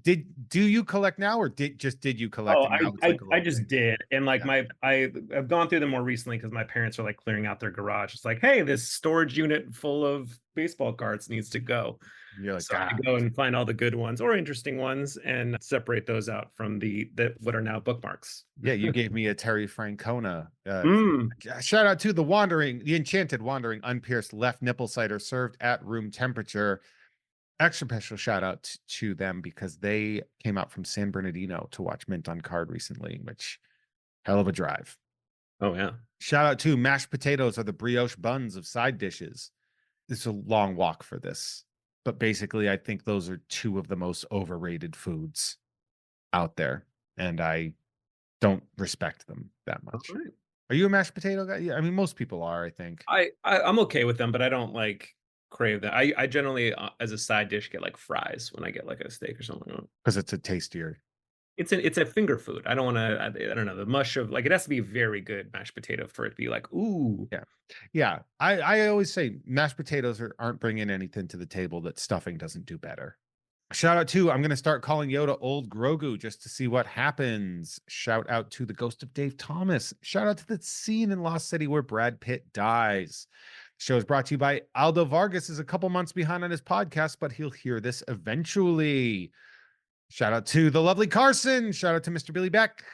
Do you collect now or did you collect
Oh,
and now it's like a
I
little
just
thing?
did, and like
Yeah.
I've gone through them more recently because my parents are like clearing out their garage. It's like, hey, this storage unit full of baseball cards needs to go.
You're like,
So I
God.
go and find all the good ones or interesting ones and separate those out from the what are now bookmarks.
Yeah, you gave me a Terry Francona.
Mm.
Shout out to the enchanted wandering unpierced left nipple cider served at room temperature. Extra special shout out to them because they came out from San Bernardino to watch Mint on Card recently, which hell of a drive.
Oh yeah.
Shout out to mashed potatoes are the brioche buns of side dishes. It's a long walk for this, but basically, I think those are two of the most overrated foods out there, and I don't respect them that
All
much.
right.
Are you a mashed potato guy? Yeah, I mean, most people are, I think,
I'm okay with them, but I don't like crave them. I generally as a side dish get like fries when I get like a steak or something.
because it's a tastier.
It's a finger food. I don't want to. I don't know the mush of like it has to be very good mashed potato for it to be like ooh.
Yeah, yeah. I always say mashed potatoes aren't bringing anything to the table that stuffing doesn't do better. Shout out to I'm going to start calling Yoda old Grogu just to see what happens. Shout out to the ghost of Dave Thomas. Shout out to the scene in Lost City where Brad Pitt dies. Show is brought to you by Aldo Vargas is a couple months behind on his podcast, but he'll hear this eventually. Shout out to the lovely Carson. Shout out to Mr. Billy Beck.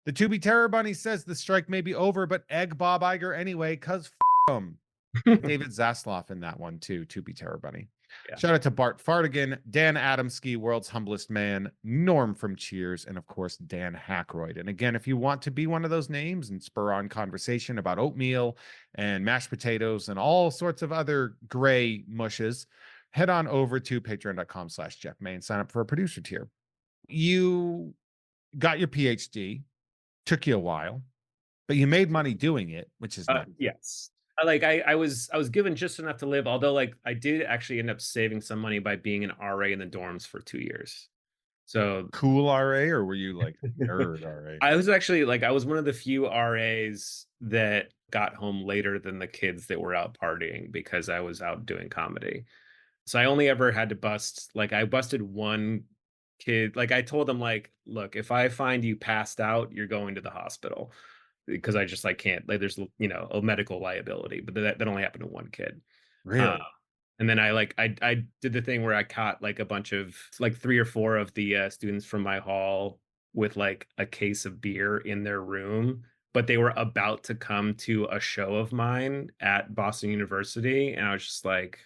The Tubi Terror Bunny says the strike may be over, but egg Bob Iger anyway, cuz him. David Zasloff in that one too, Tubi Terror Bunny.
Yeah.
Shout out to Bart Fardigan, Dan Adamski, World's Humblest Man, Norm from Cheers, and of course, Dan Hackroyd. And again, if you want to be one of those names and spur on conversation about oatmeal and mashed potatoes and all sorts of other gray mushes, head on over to patreon.com/JeffMay and sign up for a producer tier. You got your PhD, took you a while, but you made money doing it, which is nice.
Yes. I was given just enough to live, although like I did actually end up saving some money by being an RA in the dorms for 2 years. So
Cool RA, or were you like nerd RA?
I was actually like I was one of the few RAs that got home later than the kids that were out partying because I was out doing comedy. So I only ever had to bust like I busted one kid. Like I told them like, look, if I find you passed out, you're going to the hospital because I just like can't like there's a medical liability, but that only happened to one kid. Uh,
Really?
and then I did the thing where I caught like a bunch of like three or four of the students from my hall with like a case of beer in their room, but they were about to come to a show of mine at Boston University, and I was just like,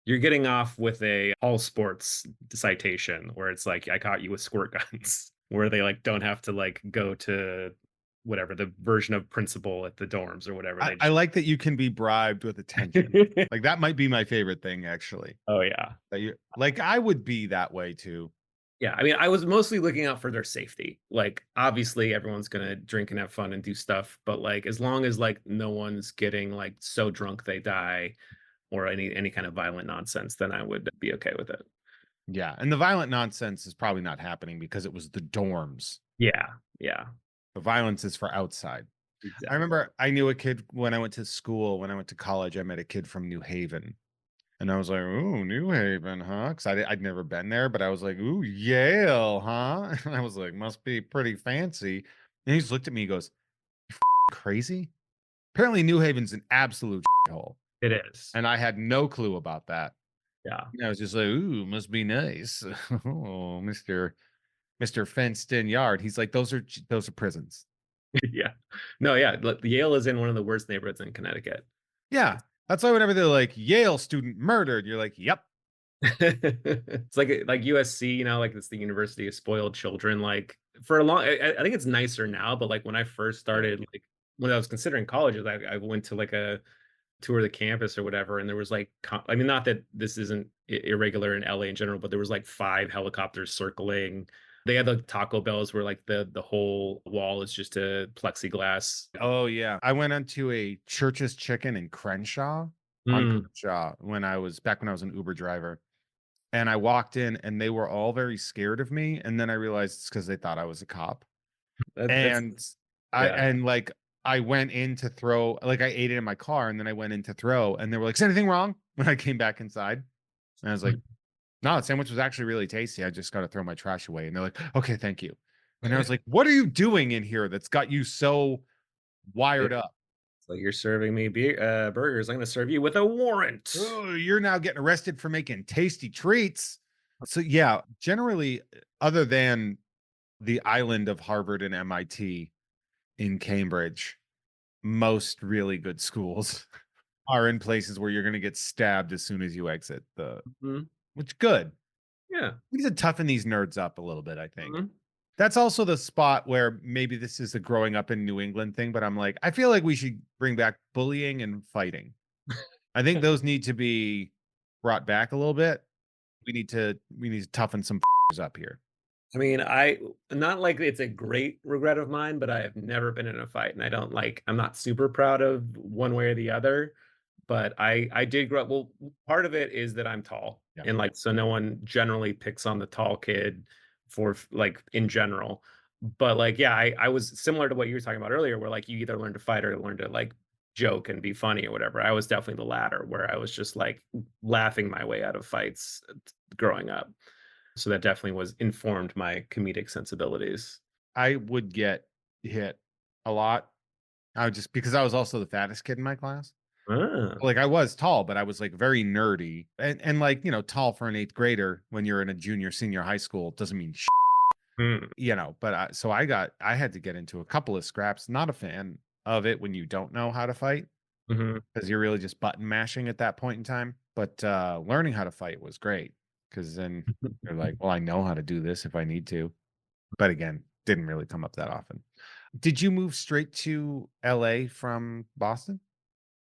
"You're getting off with a all sports citation where it's like I caught you with squirt guns, where they like don't have to like go to whatever the version of principal at the dorms or whatever. They
I
just
like that you can be bribed with attention. Like that might be my favorite thing, actually.
oh yeah.
That you like, I would be that way too.
Yeah, I mean, I was mostly looking out for their safety. Like, obviously, everyone's gonna drink and have fun and do stuff, but like, as long as like no one's getting like so drunk they die or any kind of violent nonsense, then I would be okay with it.
Yeah, and the violent nonsense is probably not happening because it was the dorms.
Yeah, yeah,
The violence is for outside. I
exactly.
remember I knew a kid when I went to school. When I went to college, I met a kid from New Haven, and I was like, "Ooh, New Haven, huh?" Because I'd never been there, but I was like, "Ooh, Yale, huh?" And I was like, "Must be pretty fancy." And he just looked at me, he goes, "Crazy?" Apparently, New Haven's an absolute hole.
It is.
and I had no clue about that.
Yeah.
I was just like, "Ooh, must be nice." Oh, Mister fenced in yard. He's like, those are prisons."
Yeah. No, yeah, Yale is in one of the worst neighborhoods in Connecticut.
Yeah, that's why whenever they're like, "Yale student murdered," you're like, "Yep."
It's like USC, like it's the University of Spoiled Children. Like for a long, I think it's nicer now, but like when I first
Yeah.
started, like when I was considering colleges, I went to like a tour of the campus or whatever, and there was like, I mean, not that this isn't irregular in LA in general, but there was like 5 helicopters circling. They had the Taco Bells where like the whole wall is just a plexiglass.
Oh, yeah. I went onto a Church's Chicken in Crenshaw on
Mm,
Crenshaw when I was an Uber driver, and I walked in, and they were all very scared of me, and then I realized it's because they thought I was a cop,
that's
and
yeah.
like, I went in to throw like, I ate it in my car, and then I went in to throw, and they were like, "Is anything wrong?" When I came back inside, and I was like, "No, the sandwich was actually really tasty. I just gotta throw my trash away." And they're like, "Okay, thank you." And I was like, "What are you doing in here that's got you so wired
It's
up?
like you're serving me burgers. I'm going to serve you with a warrant.
Oh, you're now getting arrested for making tasty treats." So yeah, generally, other than the island of Harvard and MIT in Cambridge, most really good schools are in places where you're gonna get stabbed as soon as you exit the
Mhm.
which good.
Yeah.
We need to toughen these nerds up a little bit, I think.
Mhm.
That's also the spot where maybe this is a growing up in New England thing, but I'm like, I feel like we should bring back bullying and fighting. I think those need to be brought back a little bit. We need to toughen some up here.
I mean, I not like it's a great regret of mine, but I have never been in a fight, and I'm not super proud of one way or the other, but I did grow up. Well, part of it is that I'm tall,
Yeah.
and like so no one generally picks on the tall kid for like in general. But like, yeah, I was similar to what you were talking about earlier, where like you either learn to fight or learn to like joke and be funny or whatever. I was definitely the latter, where I was just like laughing my way out of fights growing up. So that definitely was informed my comedic sensibilities.
I would get hit a lot. I would just because I was also the fattest kid in my class.
Ah.
Like I was tall, but I was like very nerdy and like, tall for an eighth grader when you're in a junior, senior high school doesn't mean
Mm,
but I had to get into a couple of scraps. Not a fan of it when you don't know how to fight
mhm.
because you're really just button mashing at that point in time. But learning how to fight was great because then you're like, well, I know how to do this if I need to. But again, didn't really come up that often. Did you move straight to LA from Boston?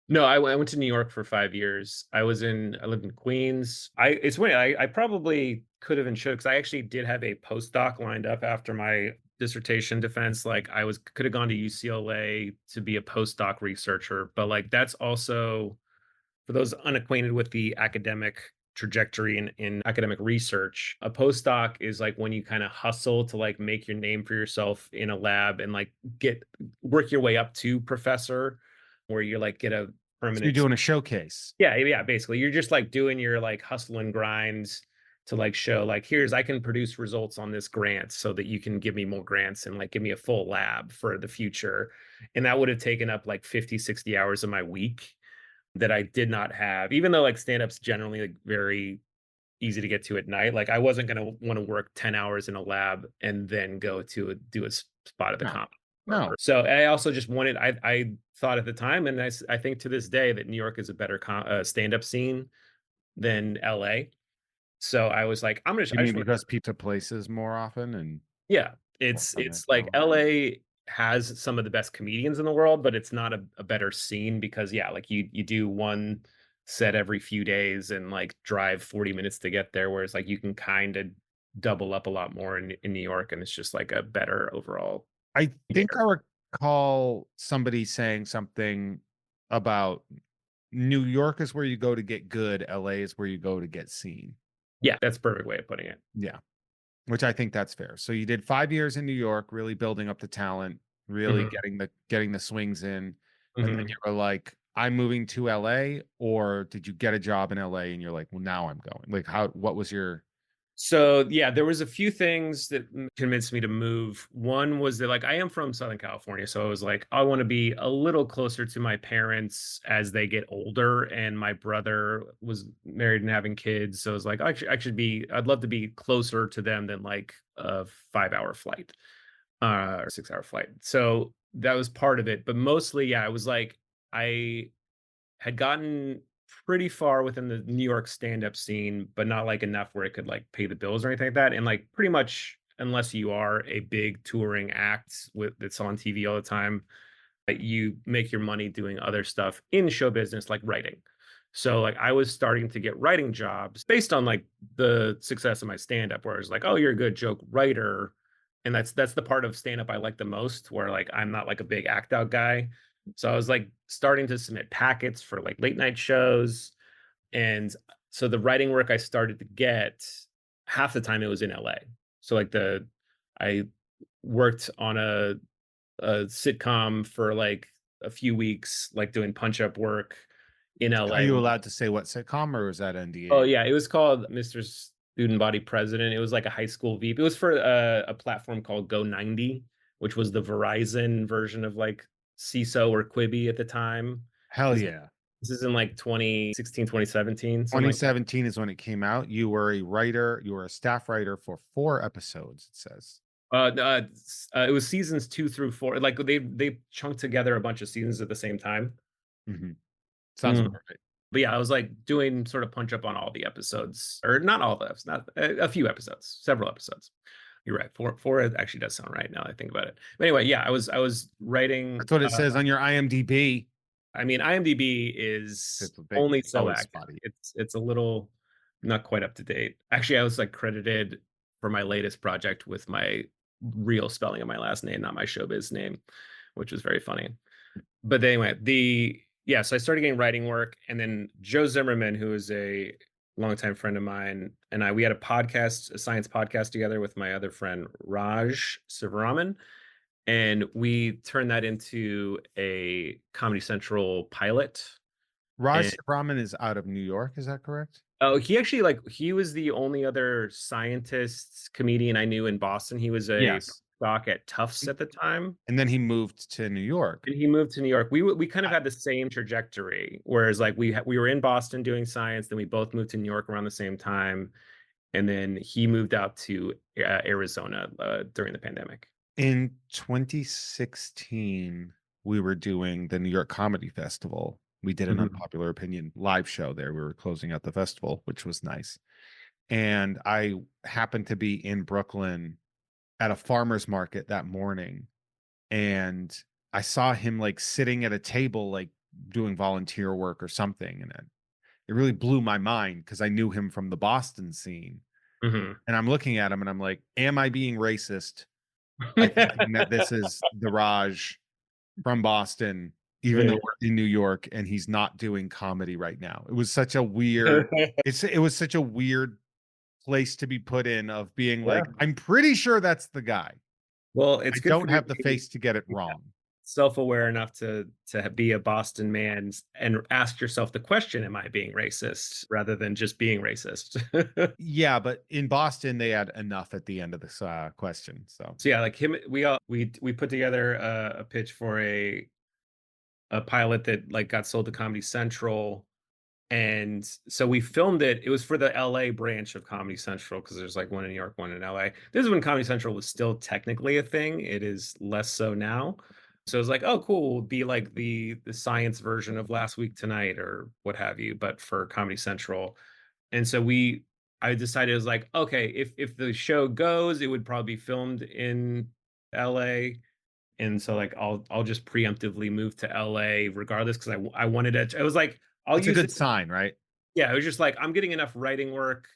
No, I went to New York for 5 years. I lived in Queens. It's funny, I probably could have and should, because I actually did have a postdoc lined up after my dissertation defense. Like, I was could have gone to UCLA to be a postdoc researcher, but, like, that's also for those unacquainted with the academic trajectory in academic research, a postdoc is like when you kind of hustle to like make your name for yourself in a lab and like get work your way up to professor, where you like get a
So you're
permanent.
doing a showcase.
Yeah, yeah, basically you're just like doing your like hustle and grinds to like show like here's I can produce results on this grant so that you can give me more grants and like give me a full lab for the future. And that would have taken up like 50, 60 hours of my week that I did not have, even though like stand-up's generally like very easy to get to at night. Like I wasn't gonna want to work 10 hours in a lab and then go to do a spot at the
No,
comedy store.
no.
So I also just wanted, I thought at the time, and I think to this day that New York is a better stand-up scene than LA. So I was like,
You
I
mean
just want.
because pizza places more often and
Yeah,
more
it's like
financial?
LA has some of the best comedians in the world, but it's not a better scene because yeah, like you do one set every few days and like drive 40 minutes to get there, whereas like you can kind of double up a lot more in New York, and it's just like a better overall
I think
theater.
I recall somebody saying something about New York is where you go to get good, LA is where you go to get seen.
Yeah, that's a perfect way of putting it.
Yeah, which I think that's fair. So you did 5 years in New York, really building up the talent, really
Mhm,
getting the swings in, and then you
mhm.
were like, "I'm moving to LA," or did you get a job in LA and you're like, "Well, now I'm going." Like, what was your
So yeah, there was a few things that convinced me to move. One was that like I am from Southern California, so I was like, I want to be a little closer to my parents as they get older. And my brother was married and having kids, so I was like, I'd love to be closer to them than like a 5 hour flight, or 6 hour flight. So that was part of it, but mostly, yeah, it was like I had gotten pretty far within the New York stand-up scene, but not like enough where it could like pay the bills or anything like that. And like pretty much unless you are a big touring act with that's on TV all the time, that you make your money doing other stuff in show business like writing. So like I was starting to get writing jobs based on like the success of my stand-up, where it's like, oh, you're a good joke writer. And that's the part of stand-up I like the most, where like I'm not like a big act out guy. So I was like starting to submit packets for like late night shows. And so the writing work I started to get, half the time it was in LA. So like I worked on a sitcom for like a few weeks, like doing punch up work in
Are
LA.
you allowed to say what sitcom, or is that
Oh
NDA?
yeah, it was called Mr. Student Body President. It was like a high school VP. It was for a platform called Go 90, which was the Verizon version of like CISO or Quibi at the time.
Hell
This is,
yeah.
this is in like 2016, 2017, something like that.
2017 is when it came out. You were a writer, you were a staff writer for 4 episodes, it says.
It was seasons 2 through 4. Like they chunked together a bunch of seasons at the same time.
Mhm. Sounds
Mm.
about right.
But yeah, I was like doing sort of punch up on all the episodes, or not all the episodes, not a few episodes, several episodes. You're right. Four actually does sound right now that I think about it. But anyway, yeah, I was writing.
That's what it says on your IMDb.
I mean, IMDb is
It's a big,
only
it's
so
always
accurate.
spotty.
It's a little not quite up to date. Actually, I was like credited for my latest project with my real spelling of my last name, not my showbiz name, which was very funny. But anyway, so I started getting writing work, and then Joe Zimmerman, who is a longtime friend of mine, and we had a podcast, a science podcast together with my other friend Raj Sivaraman, and we turned that into a Comedy Central pilot.
Raj
And
Brahman is out of New York, is that correct?
oh, he actually like he was the only other scientist comedian I knew in Boston. He was a
Yes.
doc at Tufts at the time.
And then he moved to New York.
And he moved to New York. We kind of
I-
had the same trajectory, whereas like we were in Boston doing science, then we both moved to New York around the same time, and then he moved out to Arizona during the pandemic.
In 2016, we were doing the New York Comedy Festival. We did an
Mhm.
unpopular opinion live show there. We were closing out the festival, which was nice. And I happened to be in Brooklyn at a farmer's market that morning. And I saw him like sitting at a table, like doing volunteer work or something. And it really blew my mind because I knew him from the Boston scene.
Mhm.
And I'm looking at him and I'm like, am I being racist by thinking that this is the Raj from Boston, even
Yeah.
though we're in New York and he's not doing comedy right now? It was such a weird, it was such a weird place to be put in of being
Yeah.
like, I'm pretty sure that's the guy.
Well,
I
it's good for
don't
you
have the
being
face to get it wrong.
self-aware enough to be a Boston man and ask yourself the question, am I being racist, rather than just being racist.
Yeah, but in Boston, they had enough at the end of this question. So
So yeah, like him, we put together a pitch for a pilot that like got sold to Comedy Central. And so we filmed it. It was for the LA branch of Comedy Central, because there's like one in New York, one in LA. This is when Comedy Central was still technically a thing. It is less so now. So it's like, oh, cool, we'll be like the science version of Last Week Tonight or what have you, but for Comedy Central. And so I decided, it was like, okay, if the show goes, it would probably be filmed in LA. And so like I'll just preemptively move to LA regardless, because I wanted it. I was like, I'll
that's a
use
good
it.
sign, right?
Yeah, it was just like I'm getting enough writing work,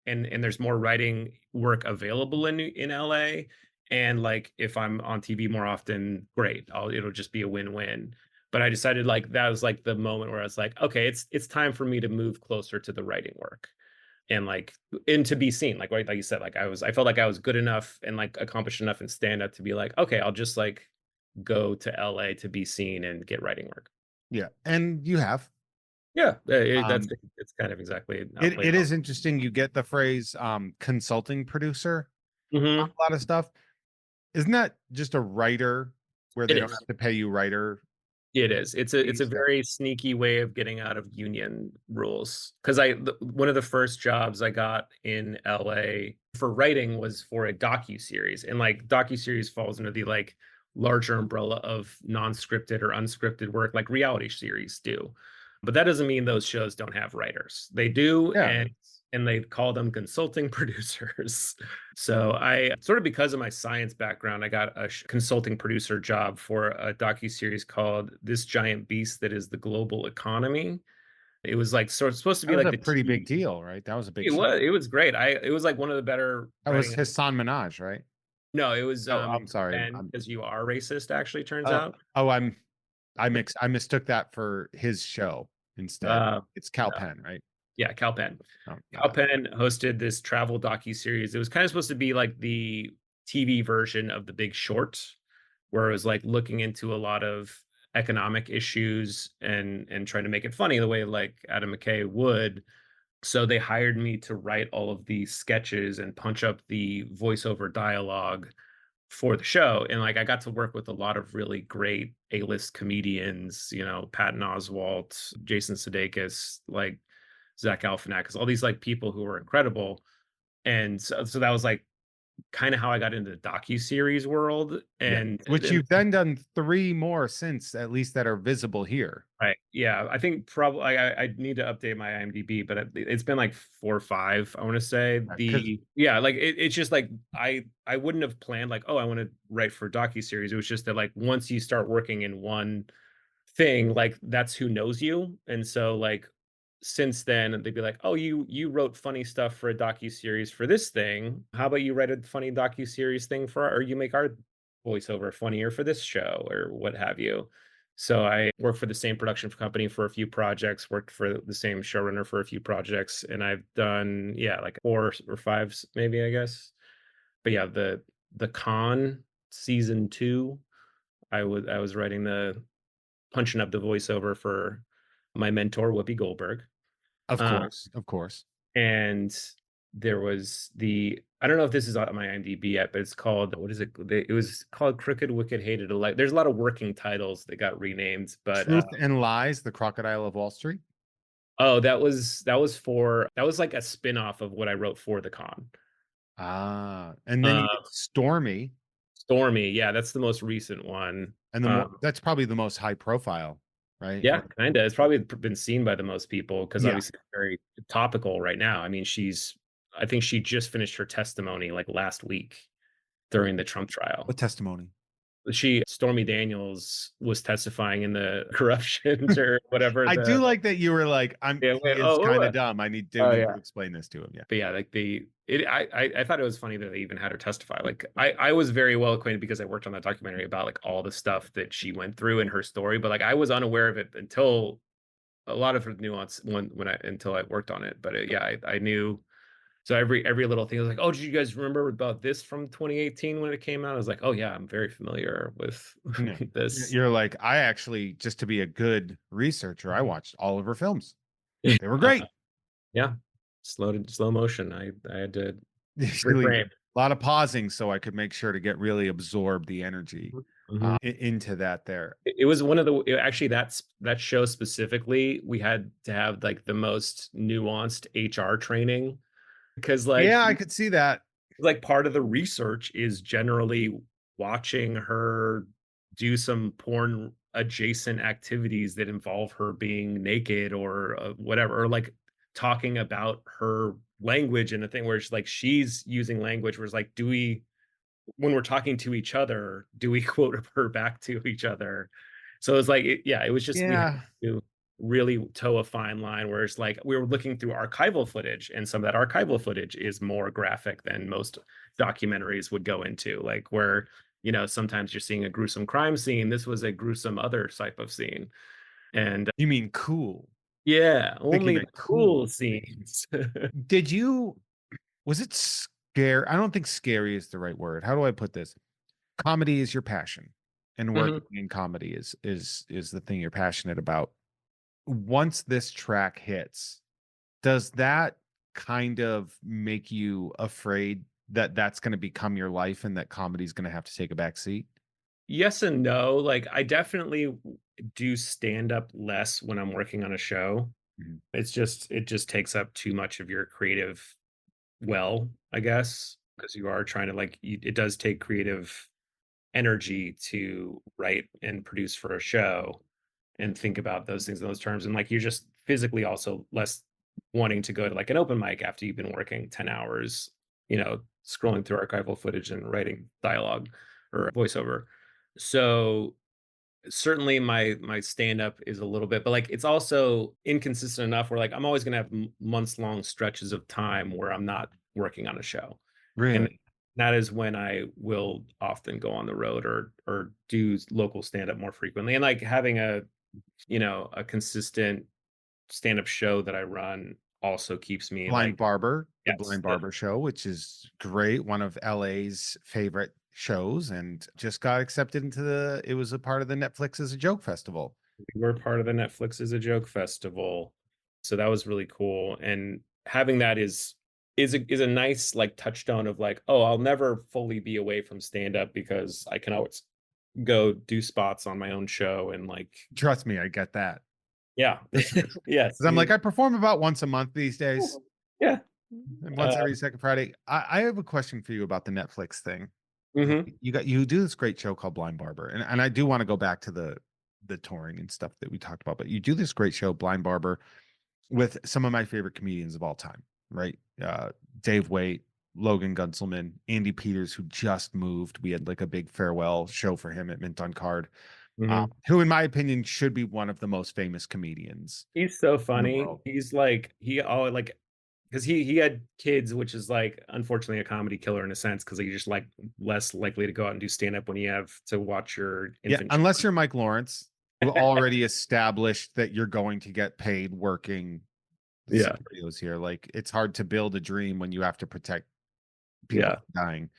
and there's more writing work available in LA. And like if I'm on TV more often, great. It'll just be a win-win. But I decided like that was like the moment where I was like, okay, it's time for me to move closer to the writing work, and like and to be seen. Like you said, like I felt like I was good enough and like accomplished enough in stand up to be like, okay, I'll just like go to LA to be seen and get writing work.
Yeah. And you have.
Yeah, that's
Um,
it's kind of exactly how it
it,
played
it
out.
is interesting. You get the phrase consulting producer on
Mhm.
a lot of stuff. Isn't that just a writer where
It
they don't
is.
have to pay you writer
It is. It's a
fees? Yeah.
very sneaky way of getting out of union rules. Because one of the first jobs I got in LA for writing was for a docu-series, and, like, docu-series falls under the, like, larger umbrella of non-scripted or unscripted work like reality series do. But that doesn't mean those shows don't have writers. They do,
Yeah.
and they call them consulting producers. So I sort of, because of my science background, I got a consulting producer job for a docu series called "This Giant Beast That Is the Global Economy." It was like sort of supposed to
That
be
was
like
a
the
pretty big
TV.
deal, right? That was a big
It
show.
was it was great. It was like one of the better
That was
writing.
Hassan Minaj, right?
No, it was
Oh, I'm sorry.
Ben, because you are racist. Actually, turns
Oh,
out.
oh, I mistook that for his show instead. It's Cal
No,
Penn, right?
yeah, Cal Penn.
Oh, my
Cal
bad.
Penn hosted this travel docu series. It was kind of supposed to be like the TV version of The Big Short, where it was like looking into a lot of economic issues and trying to make it funny the way like Adam McKay would. So they hired me to write all of these sketches and punch up the voiceover dialogue for the show. And like I got to work with a lot of really great A-list comedians, Patton Oswalt, Jason Sudeikis, like Zach Galifianakis, all these like people who were incredible. And so that was like kind of how I got into the docu-series world.
Yeah.
And,
Which
and
you've then done 3 more since, at least that are visible here.
right, yeah, I think probably I need to update my IMDb, but it's been like 4 or 5, I want to say.
Because
Yeah, like it's just like I wouldn't have planned like, oh, I want to write for docu-series. It was just that like once you start working in one thing, like that's who knows you. And so like since then they'd be like, "Oh, you wrote funny stuff for a docu-series for this thing. How about you write a funny docu-series thing for or you make our voiceover funnier for this show or what have you." So I worked for the same production company for a few projects, worked for the same showrunner for a few projects, and I've done, yeah, like 4 or 5 maybe, I guess. But yeah, the Con season 2, I was writing the punching up the voiceover for my mentor, Whoopi Goldberg.
of
Uh,
course, of course.
and there was I don't know if this is on my IMDb yet, but it's called, what is it? It was called Crooked, Wicked, Hated Alike. There's a lot of working titles that got renamed, but
Truth and Lies, The Crocodile of Wall Street?
oh, that was like a spin-off of what I wrote for the con.
Ah, and then
Uh,
you did Stormy,
Stormy, yeah, that's the most recent one.
and that's probably the most high profile, right?
Yeah,
Or
kinda. It's probably been seen by the most people because
yeah.
obviously it's very topical right now. I mean, I think she just finished her testimony like last week during the Trump trial.
What testimony?
Stormy Daniels was testifying in the corruption or whatever
I do
the
like that you were like,
yeah,
he
wait,
is
oh,
kinda dumb. I
oh,
need to
yeah.
explain this to him. Yeah.
But yeah, like I thought it was funny that they even had her testify. Like I was very well acquainted because I worked on that documentary about like all the stuff that she went through in her story, but like I was unaware of it until a lot of the nuance when I until I worked on it. But yeah, I knew. So every little thing I was like, oh, did you guys remember about this from 2018 when it came out? I was like, oh yeah, I'm very familiar with
Yeah.
this.
You're like, I actually, just to be a good researcher, I watched all of her films. They were great.
Yeah, slow motion. I had to
Really,
reframe.
a lot of pausing so I could make sure to get really absorb the energy
Mhm.
into that there.
It was one of actually that show specifically. We had to have like the most nuanced HR training because
Yeah, I could see that.
like part of the research is generally watching her do some porn adjacent activities that involve her being naked or whatever, or like talking about her language and a thing where she's using language where it's like, do we, when we're talking to each other, do we quote her back to each other? So it's like, yeah, it was just we had
Yeah.
to really toe a fine line where it's like we were looking through archival footage, and some of that archival footage is more graphic than most documentaries would go into, like where sometimes you're seeing a gruesome crime scene. This was a gruesome other type of scene, and
You mean cool.
yeah,
Think you
only the
meant cool.
cool scenes.
Did you was it scare? I don't think scary is the right word. How do I put this? Comedy is your passion, and
Mhm.
working in comedy is the thing you're passionate about. once this track hits, does that kind of make you afraid that that's gonna become your life and that comedy's gonna have to take a back seat?
Yes and no. Like, I definitely do stand up less when I'm working on a show.
Mhm.
It just takes up too much of your creative well, I guess, because you are trying to it does take creative energy to write and produce for a show and think about those things in those terms. And like you're just physically also less wanting to go to like an open mic after you've been working 10 hours, scrolling through archival footage and writing dialogue or voiceover. So certainly my stand up is a little bit, but like it's also inconsistent enough where like I'm always going to have months long stretches of time where I'm not working on a show. And
Really?
that is when I will often go on the road or do local stand up more frequently. And like having a consistent stand up show that I run also keeps me
Blind
like,
Barber, the
yes,
Blind Barber Show, which is great, one of LA's favorite shows, and just got accepted into it was a part of the Netflix as a Joke Festival.
we were part of the Netflix is a Joke festival. So that was really cool. And having that is a nice like touchstone of like, oh, I'll never fully be away from stand up because I can always go do spots on my own show and like,
Trust me, I get that.
yeah. Yes.
'Cause I'm like, I perform about once a month these days,
Yeah.
and once
Uh,
every second Friday. I have a question for you about the Netflix thing.
mhm,
You do this great show called Blind Barber, and I do wanna go back to the touring and stuff that we talked about, but you do this great show, Blind Barber, with some of my favorite comedians of all time, right? Dave Waite, Logan Gunselman, Andy Peters, who just moved. We had like a big farewell show for him at Mint on Card,
mhm.
who, in my opinion, should be one of the most famous comedians
He's so
in the
funny.
world.
He's like he all like because he had kids, which is like unfortunately a comedy killer in a sense because you're just like less likely to go out and do stand up when you have to watch your
Yeah,
infant
unless you're Mike Lawrence, who already established that you're going to get paid working the
Yeah,
scenarios here. Like, it's hard to build a dream when you have to protect people
yeah,
from dying.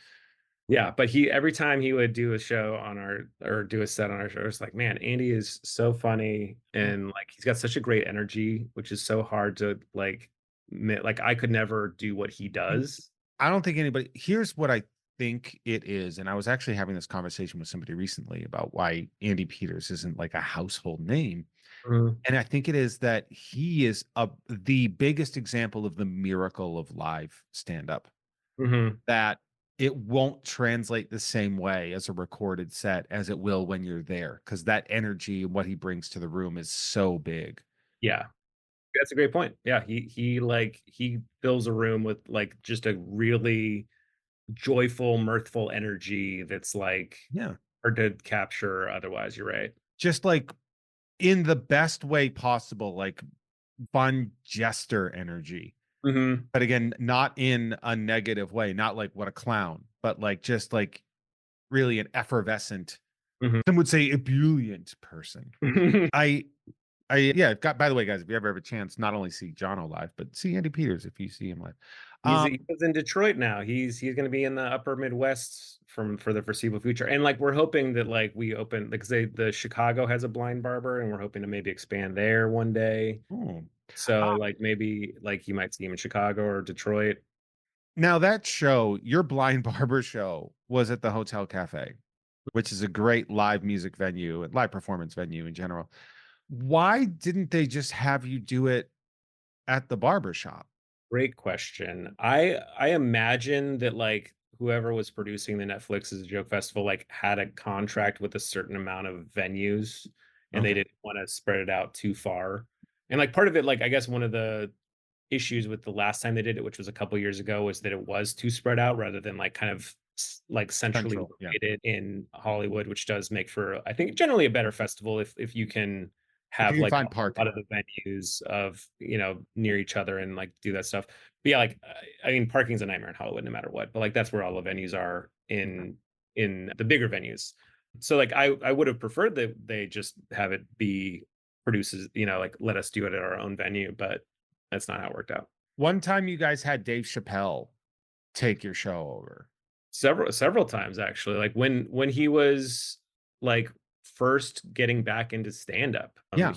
yeah. But he every time he would do a show on our or do a set on our show, it's like, man, Andy is so funny and like he's got such a great energy, which is so hard to like I could never do what he does.
I don't think anybody here's what I think it is, and I was actually having this conversation with somebody recently about why Andy Peters isn't like a household name.
Mhm,
And I think it is that he is the biggest example of the miracle of live stand-up,
mhm.
that it won't translate the same way as a recorded set as it will when you're there, because that energy and what he brings to the room is so big.
Yeah. That's a great point. Yeah, he fills a room with like just a really joyful, mirthful energy that's like
Yeah.
hard to capture otherwise. You're right.
Just like in the best way possible, like fun jester energy.
Mhm,
But again, not in a negative way, not like what a clown, but like just like really an effervescent,
mhm.
some would say ebullient person. I yeah, got by the way, guys, if you ever have a chance, not only see Jono live, but see Andy Peters if you see him live.
He lives in Detroit now. He's gonna be in the upper Midwest for the foreseeable future. And like we're hoping that like we open because the Chicago has a blind barber and we're hoping to maybe expand there one day.
Oh.
So like maybe like you might see him in Chicago or Detroit.
Now that show, your Blind Barber show was at the Hotel Cafe, which is a great live music venue and live performance venue in general. Why didn't they just have you do it at the barber shop?
Great question. I imagine that like whoever was producing the Netflix's Joke Festival like had a contract with a certain amount of venues and they
Okay.
didn't want to spread it out too far. And like part of it, like I guess one of the issues with the last time they did it, which was a couple years ago, was that it was too spread out rather than like kind of like centrally
Central. Yeah.
located in Hollywood, which does make for I think generally a better festival if you can
If you
have
can
like
find
a lot
parking.
of the venues of near each other and like do that stuff. But yeah, like I mean, parking's a nightmare in Hollywood no matter what. But like that's where all the venues are
Okay.
in the bigger venues. So like I would have preferred that they just have it be produces, like let us do it at our own venue, but that's not how it worked out.
One time you guys had Dave Chappelle take your show over.
Several times actually, like when he was, like, first getting back into stand-up,
Yeah.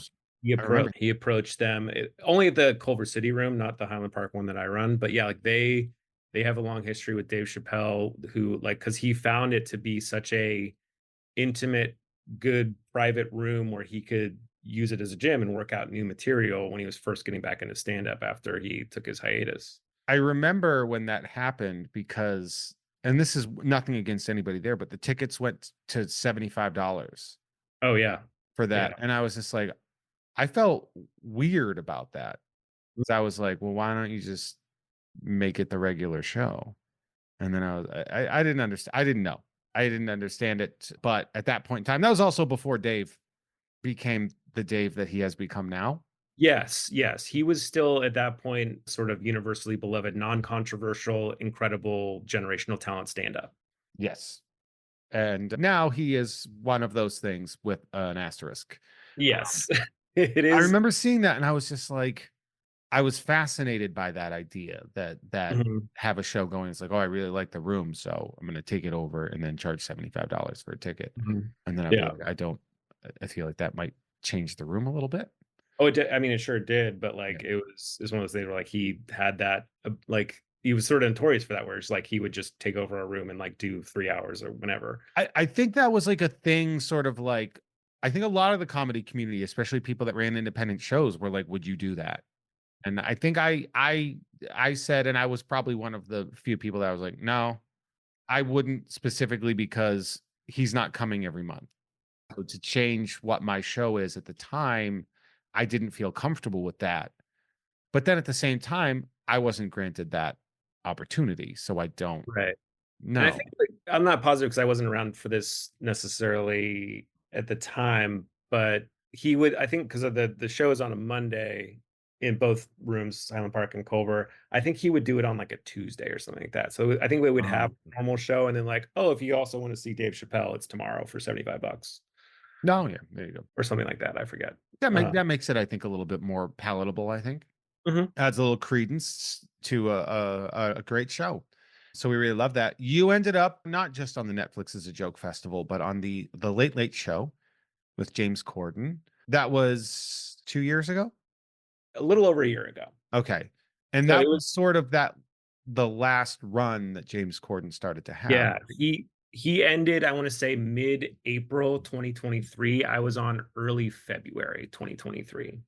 I remember.
He approached them, only at the Culver City room, not the Highland Park one that I run, but yeah, like, they have a long history with Dave Chappelle, who, like, because he found it to be such a intimate, good private room where he could use it as a gym and work out new material when he was first getting back into stand-up after he took his hiatus.
I remember when that happened because, and this is nothing against anybody there, but the tickets went to $75
Oh, yeah.
for
Yeah.
that. And I was just like, I felt weird about that. So I was like, well, why don't you just make it the regular show? And then I didn't understand. I didn't know. I didn't understand it. But at that point in time, that was also before Dave became the Dave that he has become now.
Yes, yes. He was still at that point sort of universally beloved, non-controversial, incredible generational talent stand-up.
Yes. And now he is one of those things with an asterisk.
Yes. It
I
is.
remember seeing that and I was just like, I was fascinated by that idea that
Mhm,
have a show going. It's like, oh, I really like the room, so I'm gonna take it over and then charge $75 for a ticket.
mhm.
And then I'd be
Yeah.
like, I feel like that might change the room a little bit.
Oh, it did. I mean, it sure did, but,
Yeah.
like, it was one of those things where, like, he had that, like, he was sort of notorious for that, where it's like he would just take over a room and, like, do 3 hours or whenever.
I think that was like a thing, sort of like I think a lot of the comedy community, especially people that ran independent shows, were like, "Would you do that?" And I think I said, and I was probably one of the few people that was like, "No, I wouldn't," specifically because he's not coming every month. So to change what my show is at the time, I didn't feel comfortable with that. But then at the same time, I wasn't granted that opportunity, so I don't
Right. And I
know.
think, like, I'm not positive because I wasn't around for this necessarily at the time, but he would, I think, because of the show is on a Monday in both rooms, Silent Park and Culver. I think he would do it on, like, a Tuesday or something like that. So I think we would have
Um,
a normal show and then, like, "Oh, if you also wanna see Dave Chappelle, it's tomorrow for 75 bucks,"
no, yeah, there you go.
or something like that, I forget.
That makes it, I think, a little bit more palatable, I think.
Mhm.
Adds a little credence to a great show. So we really love that. You ended up not just on the Netflix as a Joke Festival, but on the Late Late Show with James Corden. That was 2 years ago?
A little over a year ago.
Okay. And
So
that
it was
was sort of the last run that James Corden started to have.
Yeah, he ended, I wanna say, mid-April 2023. I was on early February 2023.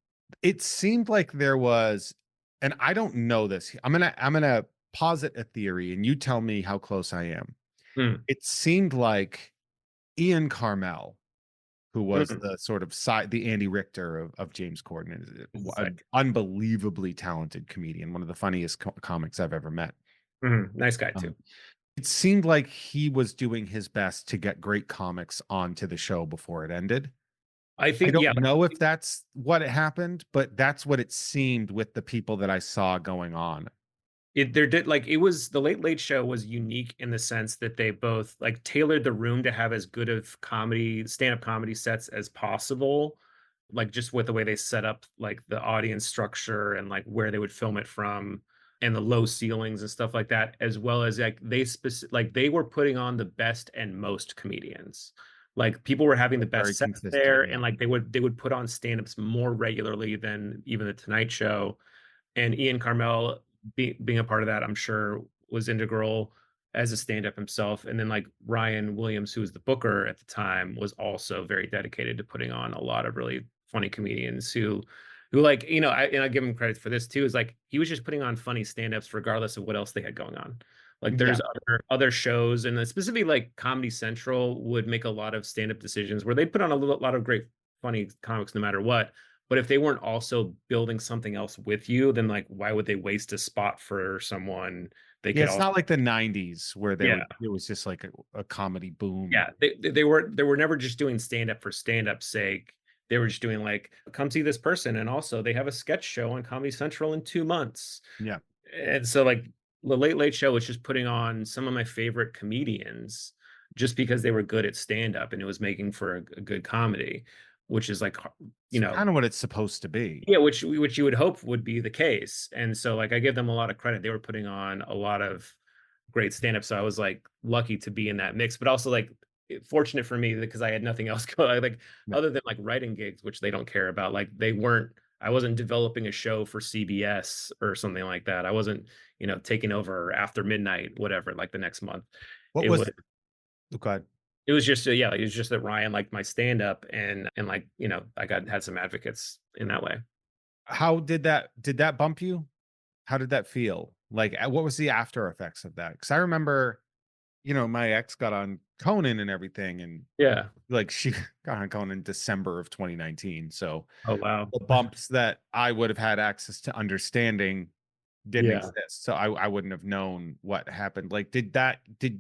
It seemed like there was, and I don't know this. I'm gonna posit a theory and you tell me how close I am.
Mm,
It seemed like Ian Carmel, who was
mm,
the sort of the Andy Richter of James Corden, is an
sick.
unbelievably talented comedian, one of the funniest comics I've ever met.
Mhm, nice guy too.
Um, it seemed like he was doing his best to get great comics onto the show before it ended.
I
I
think,
don't
yeah,
know if that's what happened, but that's what it seemed with the people that I saw going on.
it was the Late Late Show was unique in the sense that they both, like, tailored the room to have as good of comedy stand-up comedy sets as possible, like, just with the way they set up, like, the audience structure and, like, where they would film it from, and the low ceilings and stuff like that, as well as, like, they were putting on the best and most comedians. Like, people were having the
Very
best sets
consistent,
there,
yeah.
and, like, they would put on stand-ups more regularly than even The Tonight Show, and Ian Carmel being a part of that, I'm sure was integral as a stand-up himself. And then, like, Ryan Williams, who was the booker at the time, was also very dedicated to putting on a lot of really funny comedians who, like, I give him credit for this too, is like he was just putting on funny stand-ups regardless of what else they had going on. Like,
Yeah.
there's other shows, and then specifically like Comedy Central would make a lot of stand-up decisions where they put on a lot of great funny comics no matter what. But if they weren't also building something else with you, then, like, why would they waste a spot for someone they
Yeah,
could
it's
also.
not like the '90s where
Yeah,
it was just like a comedy boom.
yeah, they were never just doing stand-up for stand-up's sake. They were just doing, like, "Come see this person, and also they have a sketch show on Comedy Central in 2 months."
Yeah.
And so, like, The Late Late Show was just putting on some of my favorite comedians just because they were good at stand-up, and it was making for a good comedy, which is, like, you
It's
know
kinda what it's supposed to be.
Yeah, which you would hope would be the case, and so, like, I give them a lot of credit. They were putting on a lot of great stand-up, so I was, like, lucky to be in that mix, but also, like, fortunate for me because I had nothing else going, like,
Yeah.
other than, like, writing gigs, which they don't care about, like, I wasn't developing a show for CBS or something like that. I wasn't, taking over after midnight, whatever, like, the next month.
What
It was
was oh, God.
it was just, yeah, it was just that Ryan liked my stand-up and, like, I had some advocates in that way.
How did that bump you? How did that feel? Like, what was the after effects of that? Because I remember, my ex got on Conan and everything, and
Yeah.
like she got on Conan in December of 2019. So
Oh, wow.
the bumps that I would have had access to understanding didn't
Yeah.
exist. So I wouldn't have known what happened. Like, did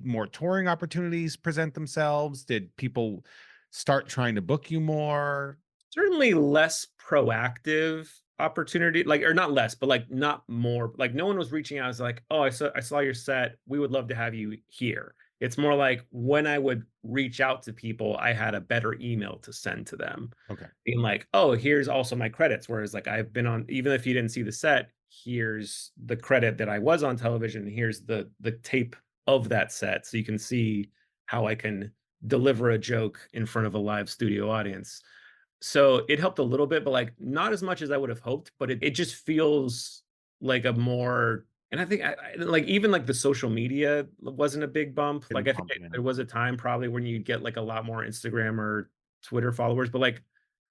more touring opportunities present themselves? Did people start trying to book you more?
Certainly less proactive opportunity, like, or not less, but, like, not more, like, no one was reaching out as like, "Oh, I saw your set. We would love to have you here." It's more like when I would reach out to people, I had a better email to send to them,
Okay.
being like, "Oh, here's also my credits." Whereas, like, I've been on, even if you didn't see the set, here's the credit that I was on television, here's the tape of that set, so you can see how I can deliver a joke in front of a live studio audience. So it helped a little bit, but, like, not as much as I would have hoped, but it just feels like a more, and I think like, even, like, the social media wasn't a big bump. Like,
Didn't
I think
bump you
there
in.
was a time probably when you get, like, a lot more Instagram or Twitter followers, but, like,